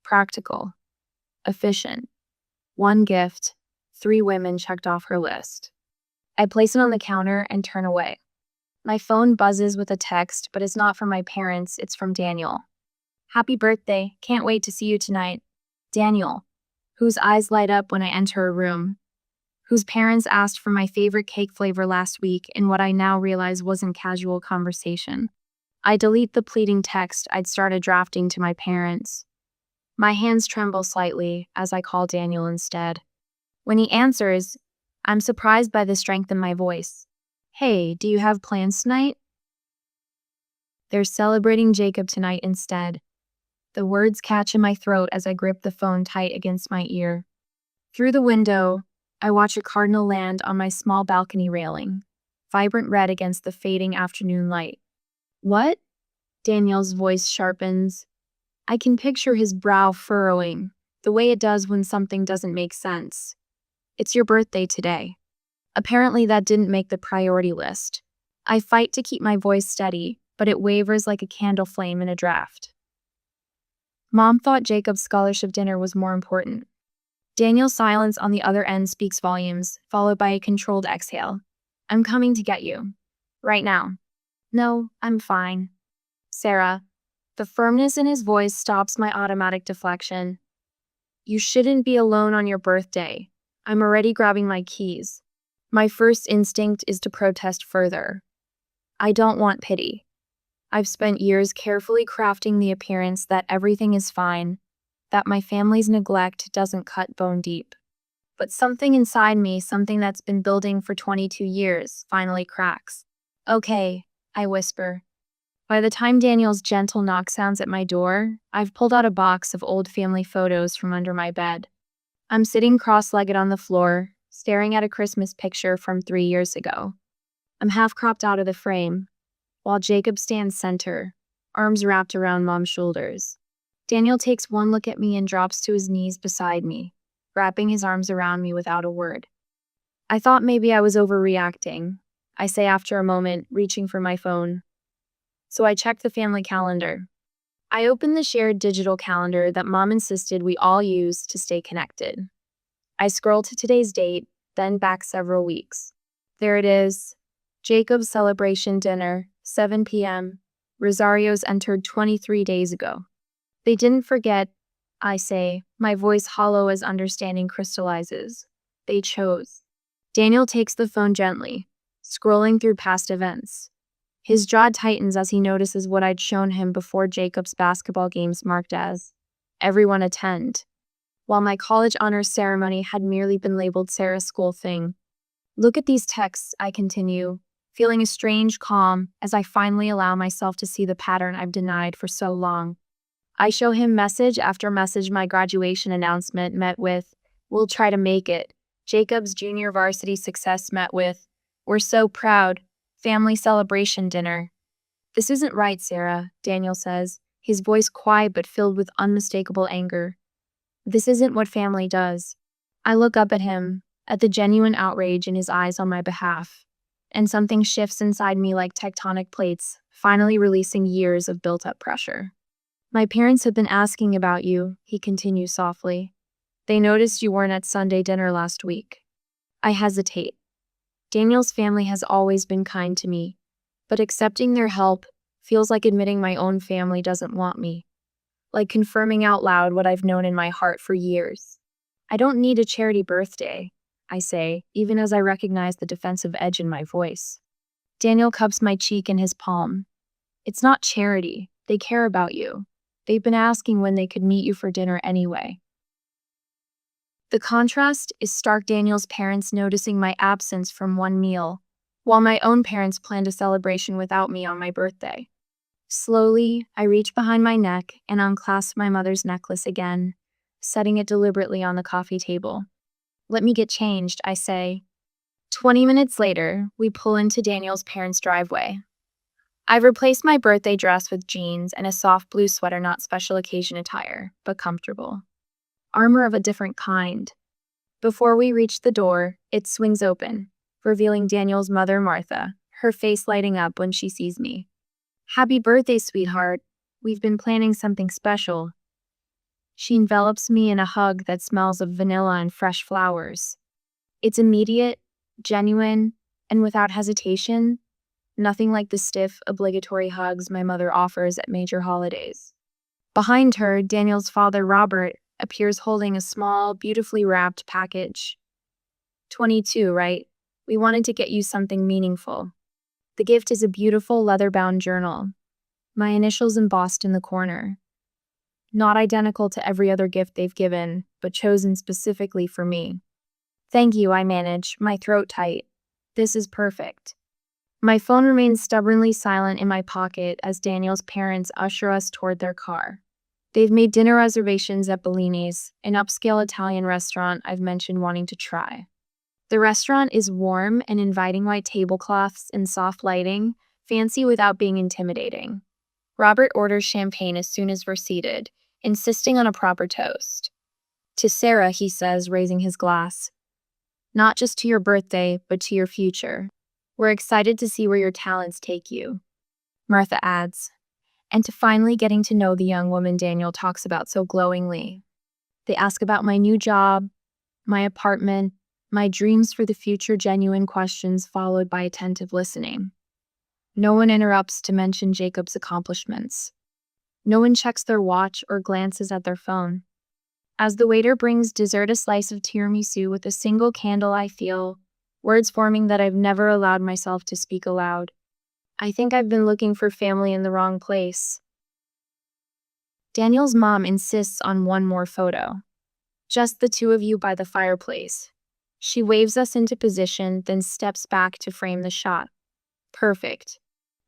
Practical. Efficient. 1 gift, 3 women checked off her list. I place it on the counter and turn away. My phone buzzes with a text, but it's not from my parents, it's from Daniel. Happy birthday, can't wait to see you tonight. Daniel, whose eyes light up when I enter a room, whose parents asked for my favorite cake flavor last week in what I now realize wasn't casual conversation. I delete the pleading text I'd started drafting to my parents. My hands tremble slightly as I call Daniel instead. When he answers, I'm surprised by the strength in my voice. Hey, do you have plans tonight? They're celebrating Jacob tonight instead. The words catch in my throat as I grip the phone tight against my ear. Through the window, I watch a cardinal land on my small balcony railing, vibrant red against the fading afternoon light. What? Daniel's voice sharpens. I can picture his brow furrowing, the way it does when something doesn't make sense. It's your birthday today. Apparently that didn't make the priority list. I fight to keep my voice steady, but it wavers like a candle flame in a draft. Mom thought Jacob's scholarship dinner was more important. Daniel's silence on the other end speaks volumes, followed by a controlled exhale. I'm coming to get you. Right now. No, I'm fine. Sarah. The firmness in his voice stops my automatic deflection. You shouldn't be alone on your birthday. I'm already grabbing my keys. My first instinct is to protest further. I don't want pity. I've spent years carefully crafting the appearance that everything is fine, that my family's neglect doesn't cut bone deep. But something inside me, something that's been building for 22 years, finally cracks. Okay, I whisper. By the time Daniel's gentle knock sounds at my door, I've pulled out a box of old family photos from under my bed. I'm sitting cross-legged on the floor, staring at a Christmas picture from 3 years ago. I'm half cropped out of the frame, while Jacob stands center, arms wrapped around Mom's shoulders. Daniel takes one look at me and drops to his knees beside me, wrapping his arms around me without a word. I thought maybe I was overreacting, I say after a moment, reaching for my phone. So I check the family calendar. I open the shared digital calendar that Mom insisted we all use to stay connected. I scroll to today's date, then back several weeks. There it is. Jacob's celebration dinner, 7 p.m. Rosario's entered 23 days ago. They didn't forget, I say, my voice hollow as understanding crystallizes. They chose. Daniel takes the phone gently, scrolling through past events. His jaw tightens as he notices what I'd shown him before Jacob's basketball games marked as everyone attend, while my college honors ceremony had merely been labeled Sarah's school thing. Look at these texts, I continue, feeling a strange calm as I finally allow myself to see the pattern I've denied for so long. I show him message after message my graduation announcement met with, we'll try to make it. Jacob's junior varsity success met with, we're so proud. Family celebration dinner. This isn't right, Sarah, Daniel says, his voice quiet but filled with unmistakable anger. This isn't what family does. I look up at him, at the genuine outrage in his eyes on my behalf, and something shifts inside me like tectonic plates, finally releasing years of built-up pressure. My parents have been asking about you, he continues softly. They noticed you weren't at Sunday dinner last week. I hesitate. Daniel's family has always been kind to me, but accepting their help feels like admitting my own family doesn't want me, like confirming out loud what I've known in my heart for years. I don't need a charity birthday, I say, even as I recognize the defensive edge in my voice. Daniel cups my cheek in his palm. It's not charity. They care about you. They've been asking when they could meet you for dinner anyway. The contrast is stark. Daniel's parents noticing my absence from one meal, while my own parents planned a celebration without me on my birthday. Slowly, I reach behind my neck and unclasp my mother's necklace again, setting it deliberately on the coffee table. Let me get changed, I say. 20 minutes later, we pull into Daniel's parents' driveway. I've replaced my birthday dress with jeans and a soft blue sweater, not special occasion attire, but comfortable. Armor of a different kind. Before we reach the door, it swings open, revealing Daniel's mother, Martha, her face lighting up when she sees me. Happy birthday, sweetheart. We've been planning something special. She envelops me in a hug that smells of vanilla and fresh flowers. It's immediate, genuine, And without hesitation, nothing like the stiff, obligatory hugs my mother offers at major holidays. Behind her, Daniel's father, Robert, appears holding a small, beautifully wrapped package. 22, right? We wanted to get you something meaningful. The gift is a beautiful leather-bound journal, my initials embossed in the corner. Not identical to every other gift they've given, but chosen specifically for me. Thank you, I manage, my throat tight. This is perfect. My phone remains stubbornly silent in my pocket as Daniel's parents usher us toward their car. They've made dinner reservations at Bellini's, an upscale Italian restaurant I've mentioned wanting to try. The restaurant is warm and inviting, white tablecloths and soft lighting, fancy without being intimidating. Robert orders champagne as soon as we're seated, insisting on a proper toast. To Sarah, he says, raising his glass. Not just to your birthday, but to your future. We're excited to see where your talents take you. Martha adds, and to finally getting to know the young woman Daniel talks about so glowingly. They ask about my new job, my apartment, my dreams for the future, genuine questions followed by attentive listening. No one interrupts to mention Jacob's accomplishments. No one checks their watch or glances at their phone. As the waiter brings dessert, a slice of tiramisu with a single candle, I feel words forming that I've never allowed myself to speak aloud. I think I've been looking for family in the wrong place. Daniel's mom insists on one more photo. Just the two of you by the fireplace. She waves us into position, then steps back to frame the shot. Perfect.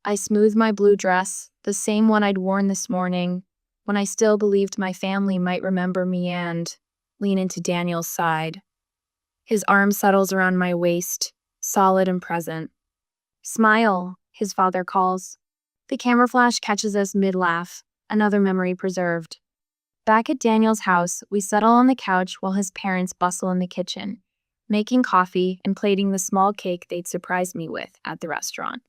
I smooth my blue dress, the same one I'd worn this morning, when I still believed my family might remember me, and lean into Daniel's side. His arm settles around my waist, solid and present. Smile, his father calls. The camera flash catches us mid-laugh, another memory preserved. Back at Daniel's house, we settle on the couch while his parents bustle in the kitchen, making coffee and plating the small cake they'd surprised me with at the restaurant.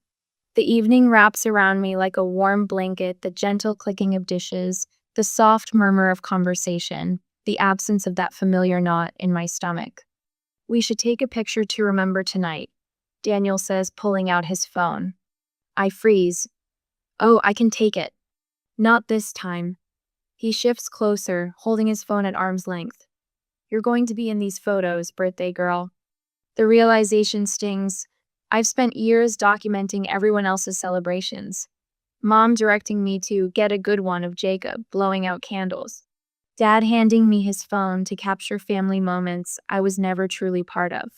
The evening wraps around me like a warm blanket, the gentle clicking of dishes, the soft murmur of conversation, the absence of that familiar knot in my stomach. We should take a picture to remember tonight, Daniel says, pulling out his phone. I freeze. Oh, I can take it. Not this time. He shifts closer, holding his phone at arm's length. You're going to be in these photos, birthday girl. The realization stings. I've spent years documenting everyone else's celebrations. Mom directing me to get a good one of Jacob blowing out candles. Dad handing me his phone to capture family moments I was never truly part of.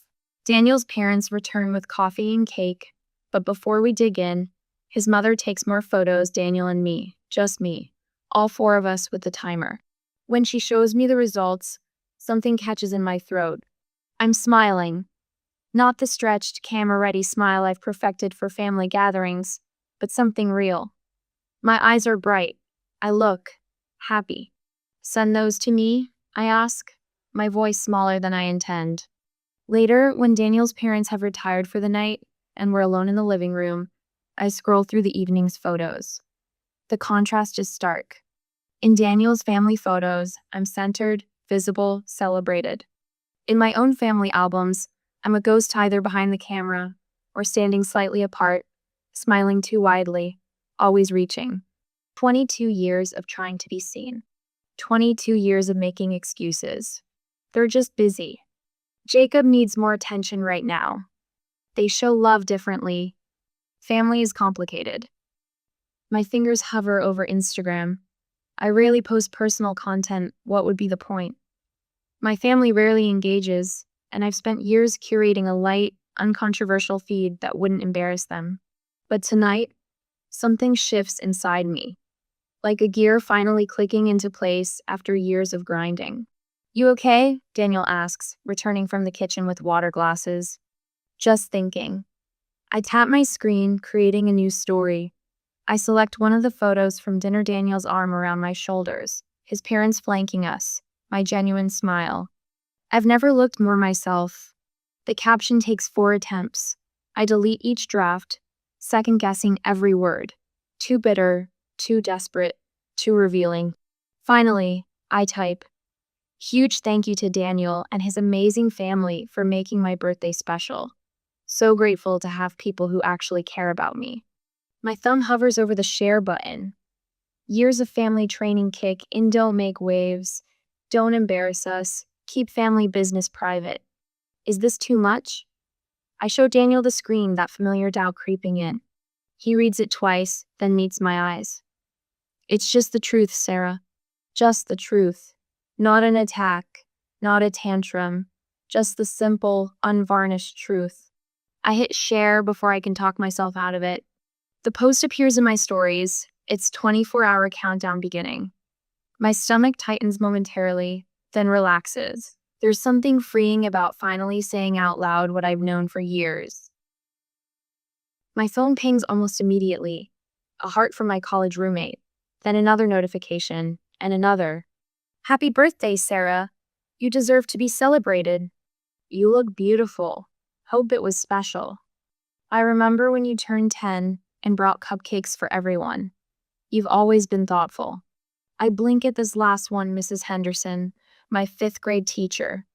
Daniel's parents return with coffee and cake, but before we dig in, his mother takes more photos, Daniel and me, just me, all four of us with the timer. When she shows me the results, something catches in my throat. I'm smiling. Not the stretched, camera-ready smile I've perfected for family gatherings, but something real. My eyes are bright. I look happy. Send those to me, I ask, my voice smaller than I intend. Later, when Daniel's parents have retired for the night and we're alone in the living room, I scroll through the evening's photos. The contrast is stark. In Daniel's family photos, I'm centered, visible, celebrated. In my own family albums, I'm a ghost either behind the camera or standing slightly apart, smiling too widely, always reaching. 22 years of trying to be seen. 22 years of making excuses. They're just busy. Jacob needs more attention right now. They show love differently. Family is complicated. My fingers hover over Instagram. I rarely post personal content. What would be the point? My family rarely engages, and I've spent years curating a light, uncontroversial feed that wouldn't embarrass them. But tonight, something shifts inside me, like a gear finally clicking into place after years of grinding. You okay? Daniel asks, returning from the kitchen with water glasses. Just thinking. I tap my screen, creating a new story. I select one of the photos from dinner, Daniel's arm around my shoulders, his parents flanking us, my genuine smile. I've never looked more myself. The caption takes 4 attempts. I delete each draft, second-guessing every word. Too bitter, too desperate, too revealing. Finally, I type, huge thank you to Daniel and his amazing family for making my birthday special. So grateful to have people who actually care about me. My thumb hovers over the share button. Years of family training kick in don't make waves, don't embarrass us, keep family business private. Is this too much? I show Daniel the screen, that familiar doubt creeping in. He reads it twice, then meets my eyes. It's just the truth, Sarah. Just the truth. Not an attack, not a tantrum, just the simple, unvarnished truth. I hit share before I can talk myself out of it. The post appears in my stories, its 24-hour countdown beginning. My stomach tightens momentarily, then relaxes. There's something freeing about finally saying out loud what I've known for years. My phone pings almost immediately. A heart from my college roommate, then another notification, and another. Happy birthday, Sarah. You deserve to be celebrated. You look beautiful. Hope it was special. I remember when you turned 10 and brought cupcakes for everyone. You've always been thoughtful. I blink at this last one, Mrs. Henderson, my 5th grade teacher.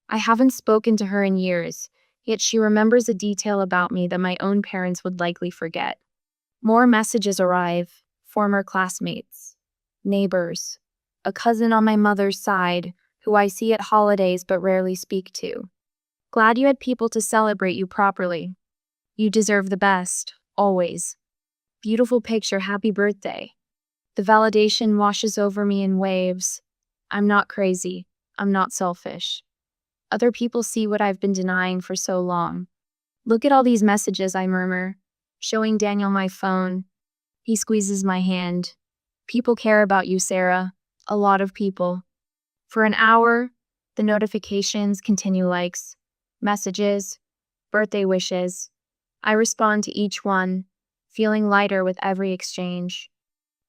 I haven't spoken to her in years, yet she remembers a detail about me that my own parents would likely forget. More messages arrive, former classmates, neighbors, a cousin on my mother's side, who I see at holidays but rarely speak to. Glad you had people to celebrate you properly. You deserve the best, always. Beautiful picture, happy birthday. The validation washes over me in waves. I'm not crazy. I'm not selfish. Other people see what I've been denying for so long. Look at all these messages, I murmur, showing Daniel my phone. He squeezes my hand. People care about you, Sarah. A lot of people. For an hour, the notifications continue, likes, messages, birthday wishes. I respond to each one, feeling lighter with every exchange.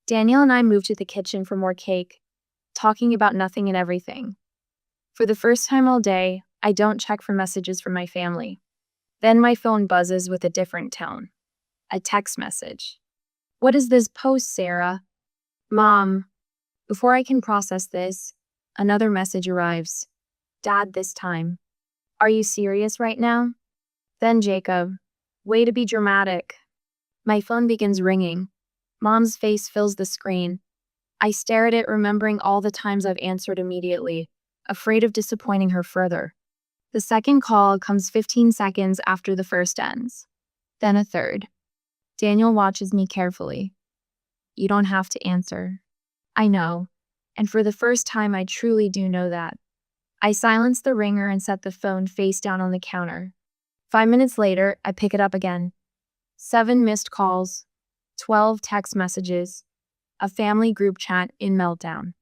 Daniel and I move to the kitchen for more cake, talking about nothing and everything. For the first time all day, I don't check for messages from my family. Then my phone buzzes with a different tone. A text message. What is this post, Sarah? Mom. Before I can process this, another message arrives. Dad this time. Are you serious right now? Then Jacob. Way to be dramatic. My phone begins ringing. Mom's face fills the screen. I stare at it, remembering all the times I've answered immediately, afraid of disappointing her further. The second call comes 15 seconds after the first ends. Then a third. Daniel watches me carefully. You don't have to answer. I know, and for the first time I truly do know that. I silence the ringer and set the phone face down on the counter. 5 minutes later, I pick it up again. 7 missed calls, 12 text messages, a family group chat in meltdown.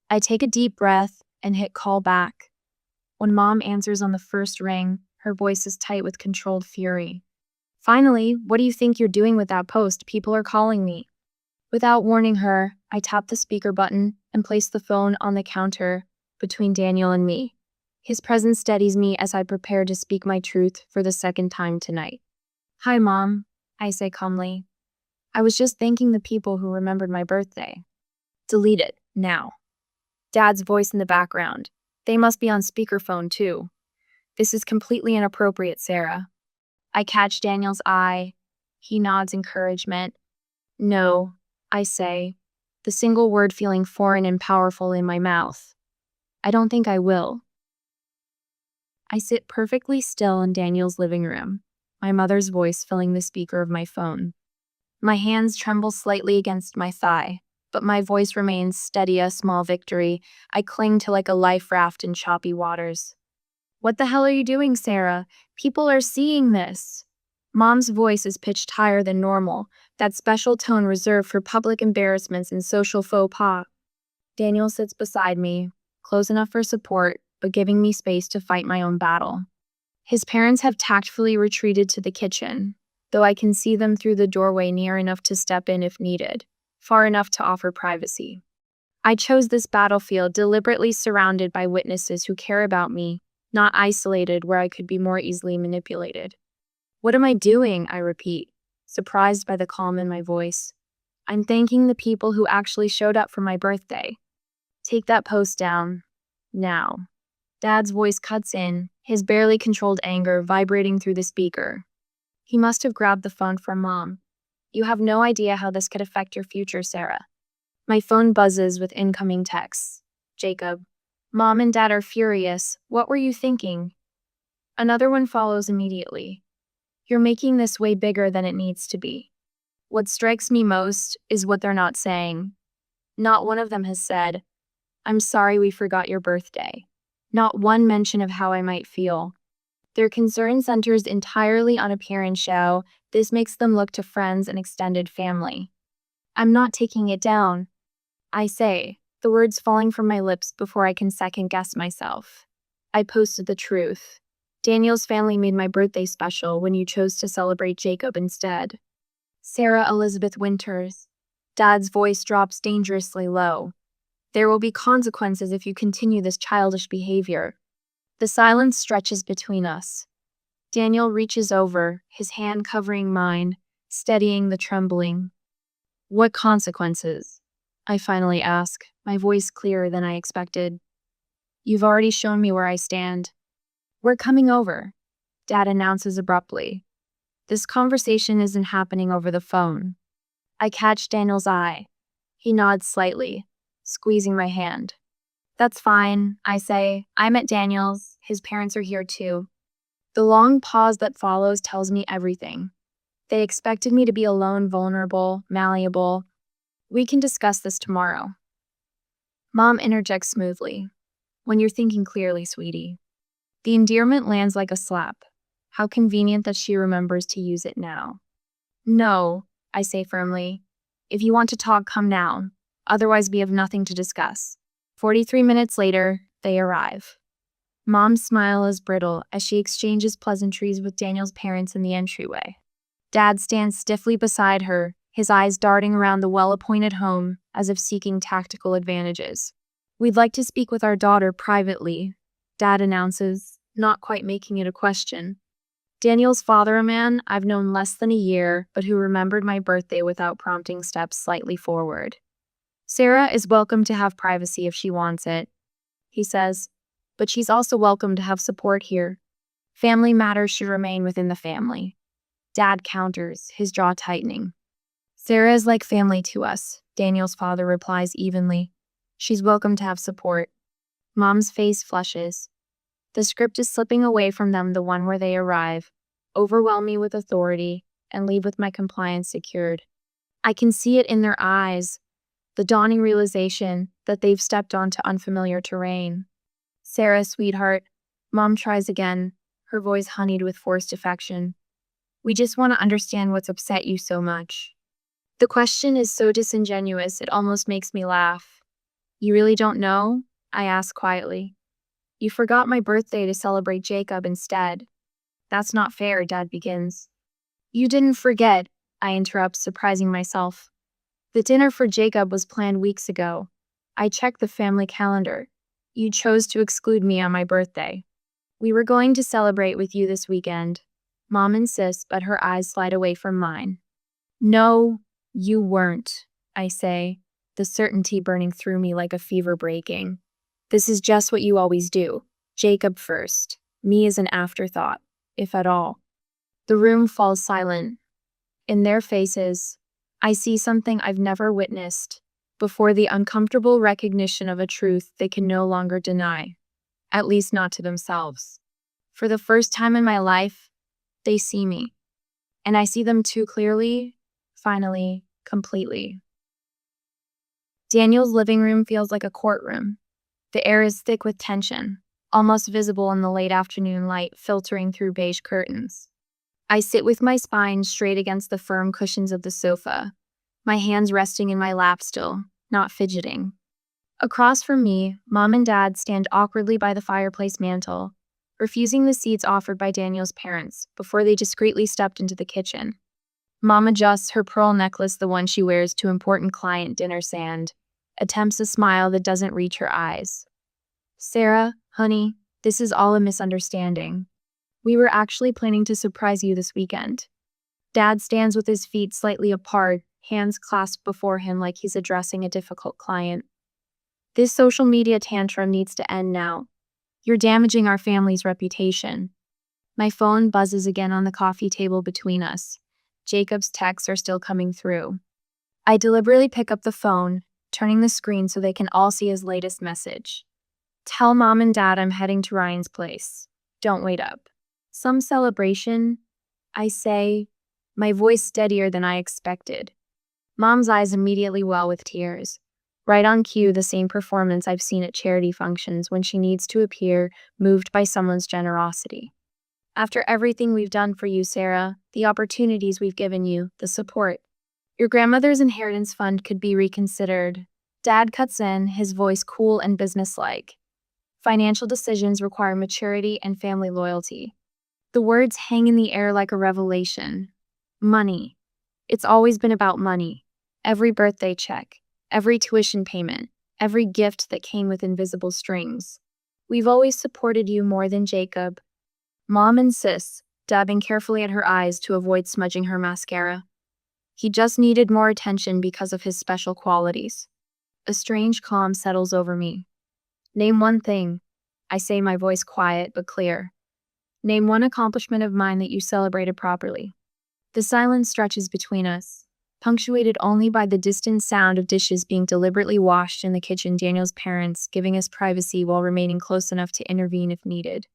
I take a deep breath and hit call back. When Mom answers on the first ring, her voice is tight with controlled fury. Finally, what do you think you're doing with that post? People are calling me. Without warning her, I tap the speaker button and place the phone on the counter between Daniel and me. His presence steadies me as I prepare to speak my truth for the second time tonight. Hi, Mom, I say calmly. I was just thanking the people who remembered my birthday. Delete it, now. Dad's voice in the background. They must be on speakerphone, too. This is completely inappropriate, Sarah. I catch Daniel's eye. He nods encouragement. No, I say, the single word feeling foreign and powerful in my mouth. I don't think I will. I sit perfectly still in Daniel's living room, my mother's voice filling the speaker of my phone. My hands tremble slightly against my thigh, but my voice remains steady, a small victory. I cling to like a life raft in choppy waters. What the hell are you doing, Sarah? People are seeing this. Mom's voice is pitched higher than normal, that special tone reserved for public embarrassments and social faux pas. Daniel sits beside me, close enough for support, but giving me space to fight my own battle. His parents have tactfully retreated to the kitchen, though I can see them through the doorway near enough to step in if needed, far enough to offer privacy. I chose this battlefield deliberately surrounded by witnesses who care about me, not isolated where I could be more easily manipulated. What am I doing? I repeat, surprised by the calm in my voice. I'm thanking the people who actually showed up for my birthday. Take that post down. Now. Dad's voice cuts in, his barely controlled anger vibrating through the speaker. He must have grabbed the phone from Mom. You have no idea how this could affect your future, Sarah. My phone buzzes with incoming texts. Jacob. Mom and Dad are furious. What were you thinking? Another one follows immediately. You're making this way bigger than it needs to be. What strikes me most is what they're not saying. Not one of them has said, I'm sorry we forgot your birthday. Not one mention of how I might feel. Their concern centers entirely on appearance show. This makes them look to friends and extended family. I'm not taking it down. I say, the words falling from my lips before I can second guess myself. I posted the truth. Daniel's family made my birthday special when you chose to celebrate Jacob instead. Sarah Elizabeth Winters. Dad's voice drops dangerously low. There will be consequences if you continue this childish behavior. The silence stretches between us. Daniel reaches over, his hand covering mine, steadying the trembling. What consequences? I finally ask, my voice clearer than I expected. You've already shown me where I stand. We're coming over, Dad announces abruptly. This conversation isn't happening over the phone. I catch Daniel's eye. He nods slightly, squeezing my hand. That's fine, I say. I'm at Daniel's. His parents are here too. The long pause that follows tells me everything. They expected me to be alone, vulnerable, malleable. We can discuss this tomorrow. Mom interjects smoothly. When you're thinking clearly, sweetie. The endearment lands like a slap. How convenient that she remembers to use it now. No, I say firmly. If you want to talk, come now. Otherwise, we have nothing to discuss. 43 minutes later, they arrive. Mom's smile is brittle as she exchanges pleasantries with Daniel's parents in the entryway. Dad stands stiffly beside her, his eyes darting around the well-appointed home as if seeking tactical advantages. We'd like to speak with our daughter privately, Dad announces, not quite making it a question. Daniel's father, a man I've known less than a year, but who remembered my birthday without prompting steps slightly forward. Sarah is welcome to have privacy if she wants it, he says, but she's also welcome to have support here. Family matters should remain within the family. Dad counters, his jaw tightening. Sarah is like family to us, Daniel's father replies evenly. She's welcome to have support. Mom's face flushes. The script is slipping away from them, the one where they arrive, overwhelm me with authority, and leave with my compliance secured. I can see it in their eyes, the dawning realization that they've stepped onto unfamiliar terrain. Sarah, sweetheart, Mom tries again, her voice honeyed with forced affection. We just want to understand what's upset you so much. The question is so disingenuous, it almost makes me laugh. You really don't know? I ask quietly. You forgot my birthday to celebrate Jacob instead. That's not fair, Dad begins. You didn't forget, I interrupt, surprising myself. The dinner for Jacob was planned weeks ago. I checked the family calendar. You chose to exclude me on my birthday. We were going to celebrate with you this weekend. Mom insists, but her eyes slide away from mine. No, you weren't, I say, the certainty burning through me like a fever breaking. This is just what you always do. Jacob first, me as an afterthought, if at all. The room falls silent. In their faces, I see something I've never witnessed before, the uncomfortable recognition of a truth they can no longer deny, at least not to themselves. For the first time in my life, they see me, and I see them too clearly, finally, completely. Daniel's living room feels like a courtroom. The air is thick with tension, almost visible in the late afternoon light filtering through beige curtains. I sit with my spine straight against the firm cushions of the sofa, my hands resting in my lap still, not fidgeting. Across from me, Mom and Dad stand awkwardly by the fireplace mantel, refusing the seats offered by Daniel's parents before they discreetly stepped into the kitchen. Mom adjusts her pearl necklace, the one she wears to important client dinner sand, attempts a smile that doesn't reach her eyes. Sarah, honey, this is all a misunderstanding. We were actually planning to surprise you this weekend. Dad stands with his feet slightly apart, hands clasped before him like he's addressing a difficult client. This social media tantrum needs to end now. You're damaging our family's reputation. My phone buzzes again on the coffee table between us. Jacob's texts are still coming through. I deliberately pick up the phone, turning the screen so they can all see his latest message. Tell Mom and Dad I'm heading to Ryan's place. Don't wait up. Some celebration, I say, my voice steadier than I expected. Mom's eyes immediately well with tears. Right on cue, the same performance I've seen at charity functions when she needs to appear moved by someone's generosity. After everything we've done for you, Sarah, the opportunities we've given you, the support, your grandmother's inheritance fund could be reconsidered. Dad cuts in, his voice cool and businesslike. Financial decisions require maturity and family loyalty. The words hang in the air like a revelation. Money. It's always been about money. Every birthday check, every tuition payment, every gift that came with invisible strings. We've always supported you more than Jacob. Mom insists, dabbing carefully at her eyes to avoid smudging her mascara. He just needed more attention because of his special qualities. A strange calm settles over me. Name one thing. I say, my voice quiet but clear. Name one accomplishment of mine that you celebrated properly. The silence stretches between us, punctuated only by the distant sound of dishes being deliberately washed in the kitchen, Daniel's parents giving us privacy while remaining close enough to intervene if needed.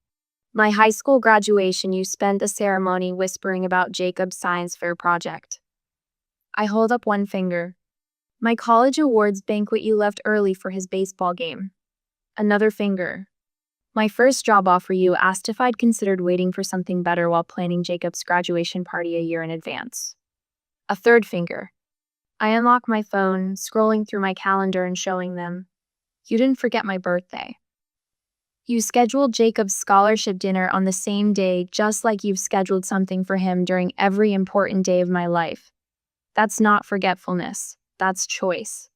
My high school graduation, you spent the ceremony whispering about Jacob's science fair project. I hold up one finger. My college awards banquet, you left early for his baseball game. Another finger. My first job offer, you asked if I'd considered waiting for something better while planning Jacob's graduation party a year in advance. A third finger. I unlock my phone, scrolling through my calendar and showing them. You didn't forget my birthday. You scheduled Jacob's scholarship dinner on the same day, just like you've scheduled something for him during every important day of my life. That's not forgetfulness. That's choice.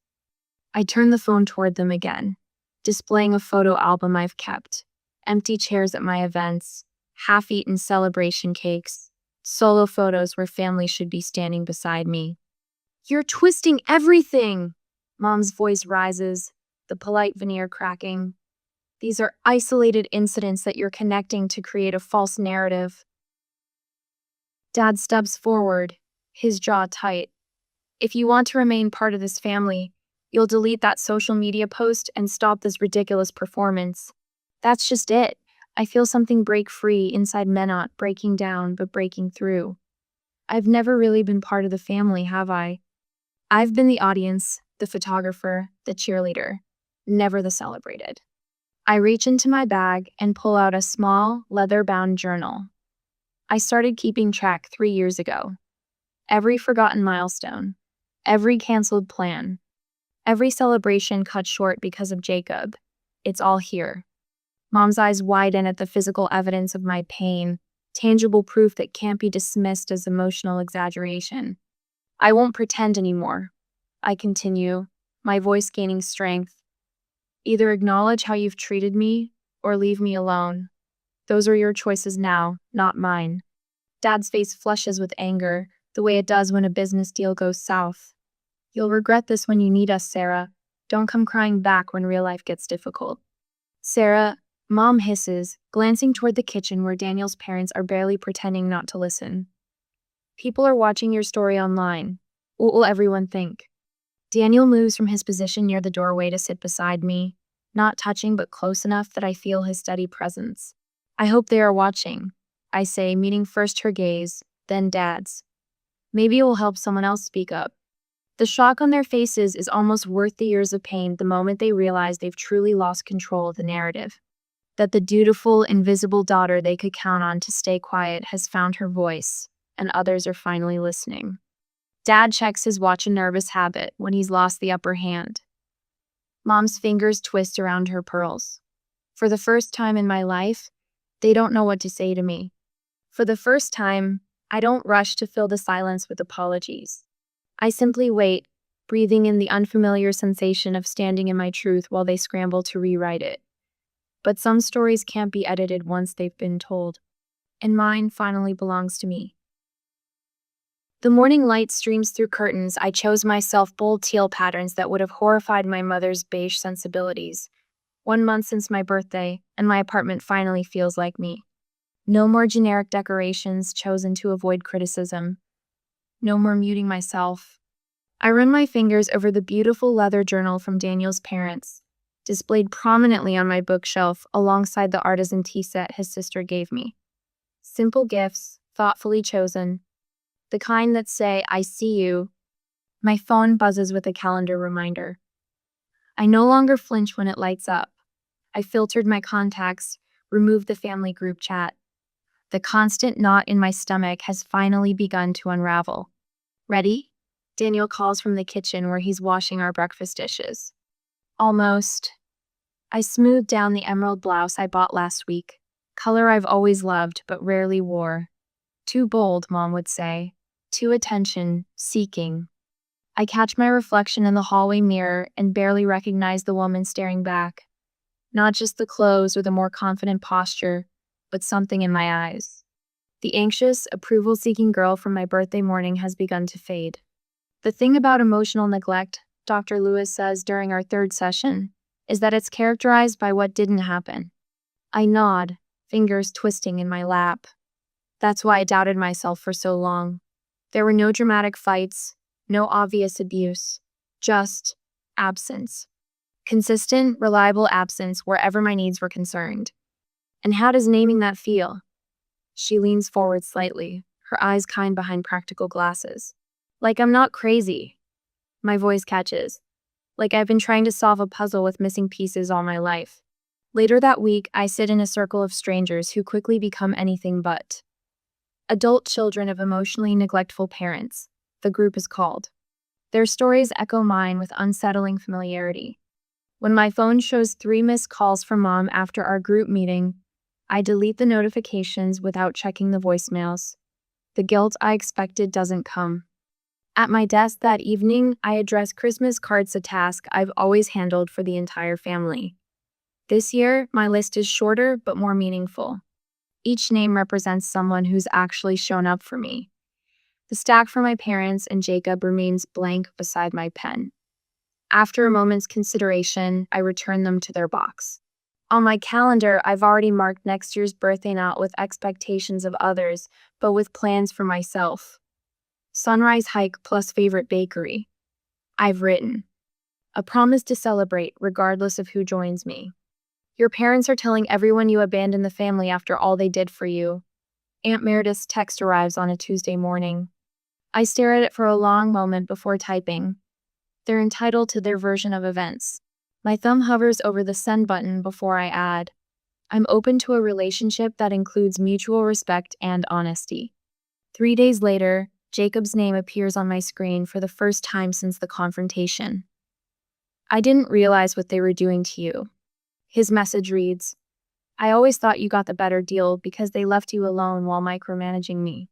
I turn the phone toward them again, displaying a photo album I've kept. Empty chairs at my events, half-eaten celebration cakes, solo photos where family should be standing beside me. You're twisting everything! Mom's voice rises, the polite veneer cracking. These are isolated incidents that you're connecting to create a false narrative. Dad steps forward, his jaw tight. If you want to remain part of this family, you'll delete that social media post and stop this ridiculous performance. That's just it. I feel something break free inside me, not breaking down, but breaking through. I've never really been part of the family, have I? I've been the audience, the photographer, the cheerleader, never the celebrated. I reach into my bag and pull out a small, leather-bound journal. I started keeping track 3 years ago. Every forgotten milestone, every canceled plan, every celebration cut short because of Jacob. It's all here. Mom's eyes widen at the physical evidence of my pain, tangible proof that can't be dismissed as emotional exaggeration. I won't pretend anymore. I continue, my voice gaining strength. Either acknowledge how you've treated me, or leave me alone. Those are your choices now, not mine. Dad's face flushes with anger, the way it does when a business deal goes south. You'll regret this when you need us, Sarah. Don't come crying back when real life gets difficult. Sarah, Mom hisses, glancing toward the kitchen where Daniel's parents are barely pretending not to listen. People are watching your story online. What will everyone think? Daniel moves from his position near the doorway to sit beside me, not touching but close enough that I feel his steady presence. I hope they are watching, I say, meeting first her gaze, then Dad's. Maybe it will help someone else speak up. The shock on their faces is almost worth the years of pain the moment they realize they've truly lost control of the narrative. That the dutiful, invisible daughter they could count on to stay quiet has found her voice, and others are finally listening. Dad checks his watch, a nervous habit, when he's lost the upper hand. Mom's fingers twist around her pearls. For the first time in my life, they don't know what to say to me. For the first time, I don't rush to fill the silence with apologies. I simply wait, breathing in the unfamiliar sensation of standing in my truth while they scramble to rewrite it. But some stories can't be edited once they've been told, and mine finally belongs to me. The morning light streams through curtains. I chose myself bold teal patterns that would have horrified my mother's beige sensibilities. 1 month since my birthday, and my apartment finally feels like me. No more generic decorations chosen to avoid criticism. No more muting myself. I run my fingers over the beautiful leather journal from Daniel's parents, displayed prominently on my bookshelf alongside the artisan tea set his sister gave me. Simple gifts, thoughtfully chosen. The kind that say, I see you. My phone buzzes with a calendar reminder. I no longer flinch when it lights up. I filtered my contacts, removed the family group chat. The constant knot in my stomach has finally begun to unravel. Ready? Daniel calls from the kitchen where he's washing our breakfast dishes. Almost. I smoothed down the emerald blouse I bought last week, color I've always loved but rarely wore. Too bold, Mom would say. Too attention-seeking. I catch my reflection in the hallway mirror and barely recognize the woman staring back. Not just the clothes or the more confident posture, but something in my eyes. The anxious, approval-seeking girl from my birthday morning has begun to fade. The thing about emotional neglect, Dr. Lewis says during our third session, is that it's characterized by what didn't happen. I nod, fingers twisting in my lap. That's why I doubted myself for so long. There were no dramatic fights, no obvious abuse, just absence. Consistent, reliable absence wherever my needs were concerned. And how does naming that feel? She leans forward slightly, her eyes kind behind practical glasses. Like I'm not crazy. My voice catches. Like I've been trying to solve a puzzle with missing pieces all my life. Later that week, I sit in a circle of strangers who quickly become anything but. Adult children of emotionally neglectful parents, the group is called. Their stories echo mine with unsettling familiarity. When my phone shows 3 missed calls from Mom after our group meeting, I delete the notifications without checking the voicemails. The guilt I expected doesn't come. At my desk that evening, I address Christmas cards, a task I've always handled for the entire family. This year, my list is shorter but more meaningful. Each name represents someone who's actually shown up for me. The stack for my parents and Jacob remains blank beside my pen. After a moment's consideration, I return them to their box. On my calendar, I've already marked next year's birthday not with expectations of others, but with plans for myself. Sunrise hike plus favorite bakery. I've written. A promise to celebrate regardless of who joins me. Your parents are telling everyone you abandoned the family after all they did for you. Aunt Meredith's text arrives on a Tuesday morning. I stare at it for a long moment before typing. They're entitled to their version of events. My thumb hovers over the send button before I add. I'm open to a relationship that includes mutual respect and honesty. 3 days later, Jacob's name appears on my screen for the first time since the confrontation. I didn't realize what they were doing to you. His message reads, I always thought you got the better deal because they left you alone while micromanaging me.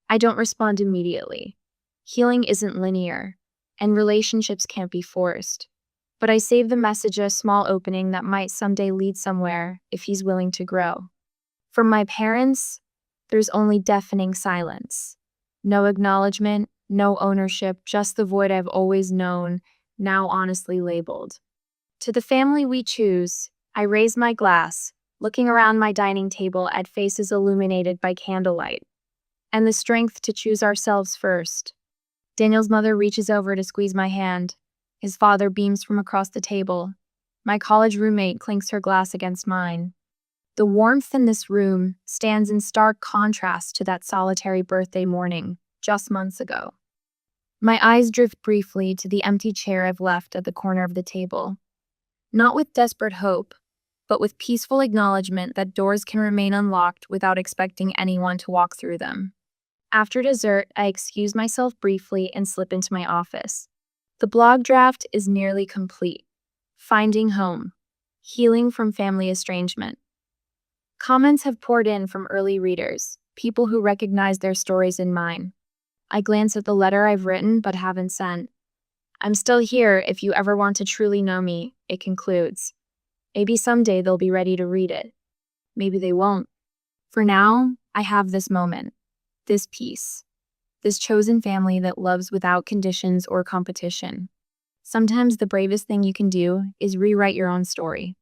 I don't respond immediately. Healing isn't linear, and relationships can't be forced. But I save the message a small opening that might someday lead somewhere if he's willing to grow. From my parents, there's only deafening silence. No acknowledgement, no ownership, just the void I've always known, now honestly labeled. To the family we choose, I raise my glass, looking around my dining table at faces illuminated by candlelight. And the strength to choose ourselves first. Daniel's mother reaches over to squeeze my hand. His father beams from across the table. My college roommate clinks her glass against mine. The warmth in this room stands in stark contrast to that solitary birthday morning, just months ago. My eyes drift briefly to the empty chair I've left at the corner of the table. Not with desperate hope, but with peaceful acknowledgement that doors can remain unlocked without expecting anyone to walk through them. After dessert, I excuse myself briefly and slip into my office. The blog draft is nearly complete. Finding home. Healing from family estrangement. Comments have poured in from early readers, people who recognize their stories in mine. I glance at the letter I've written but haven't sent. I'm still here if you ever want to truly know me, it concludes. Maybe someday they'll be ready to read it. Maybe they won't. For now, I have this moment, this peace, this chosen family that loves without conditions or competition. Sometimes the bravest thing you can do is rewrite your own story.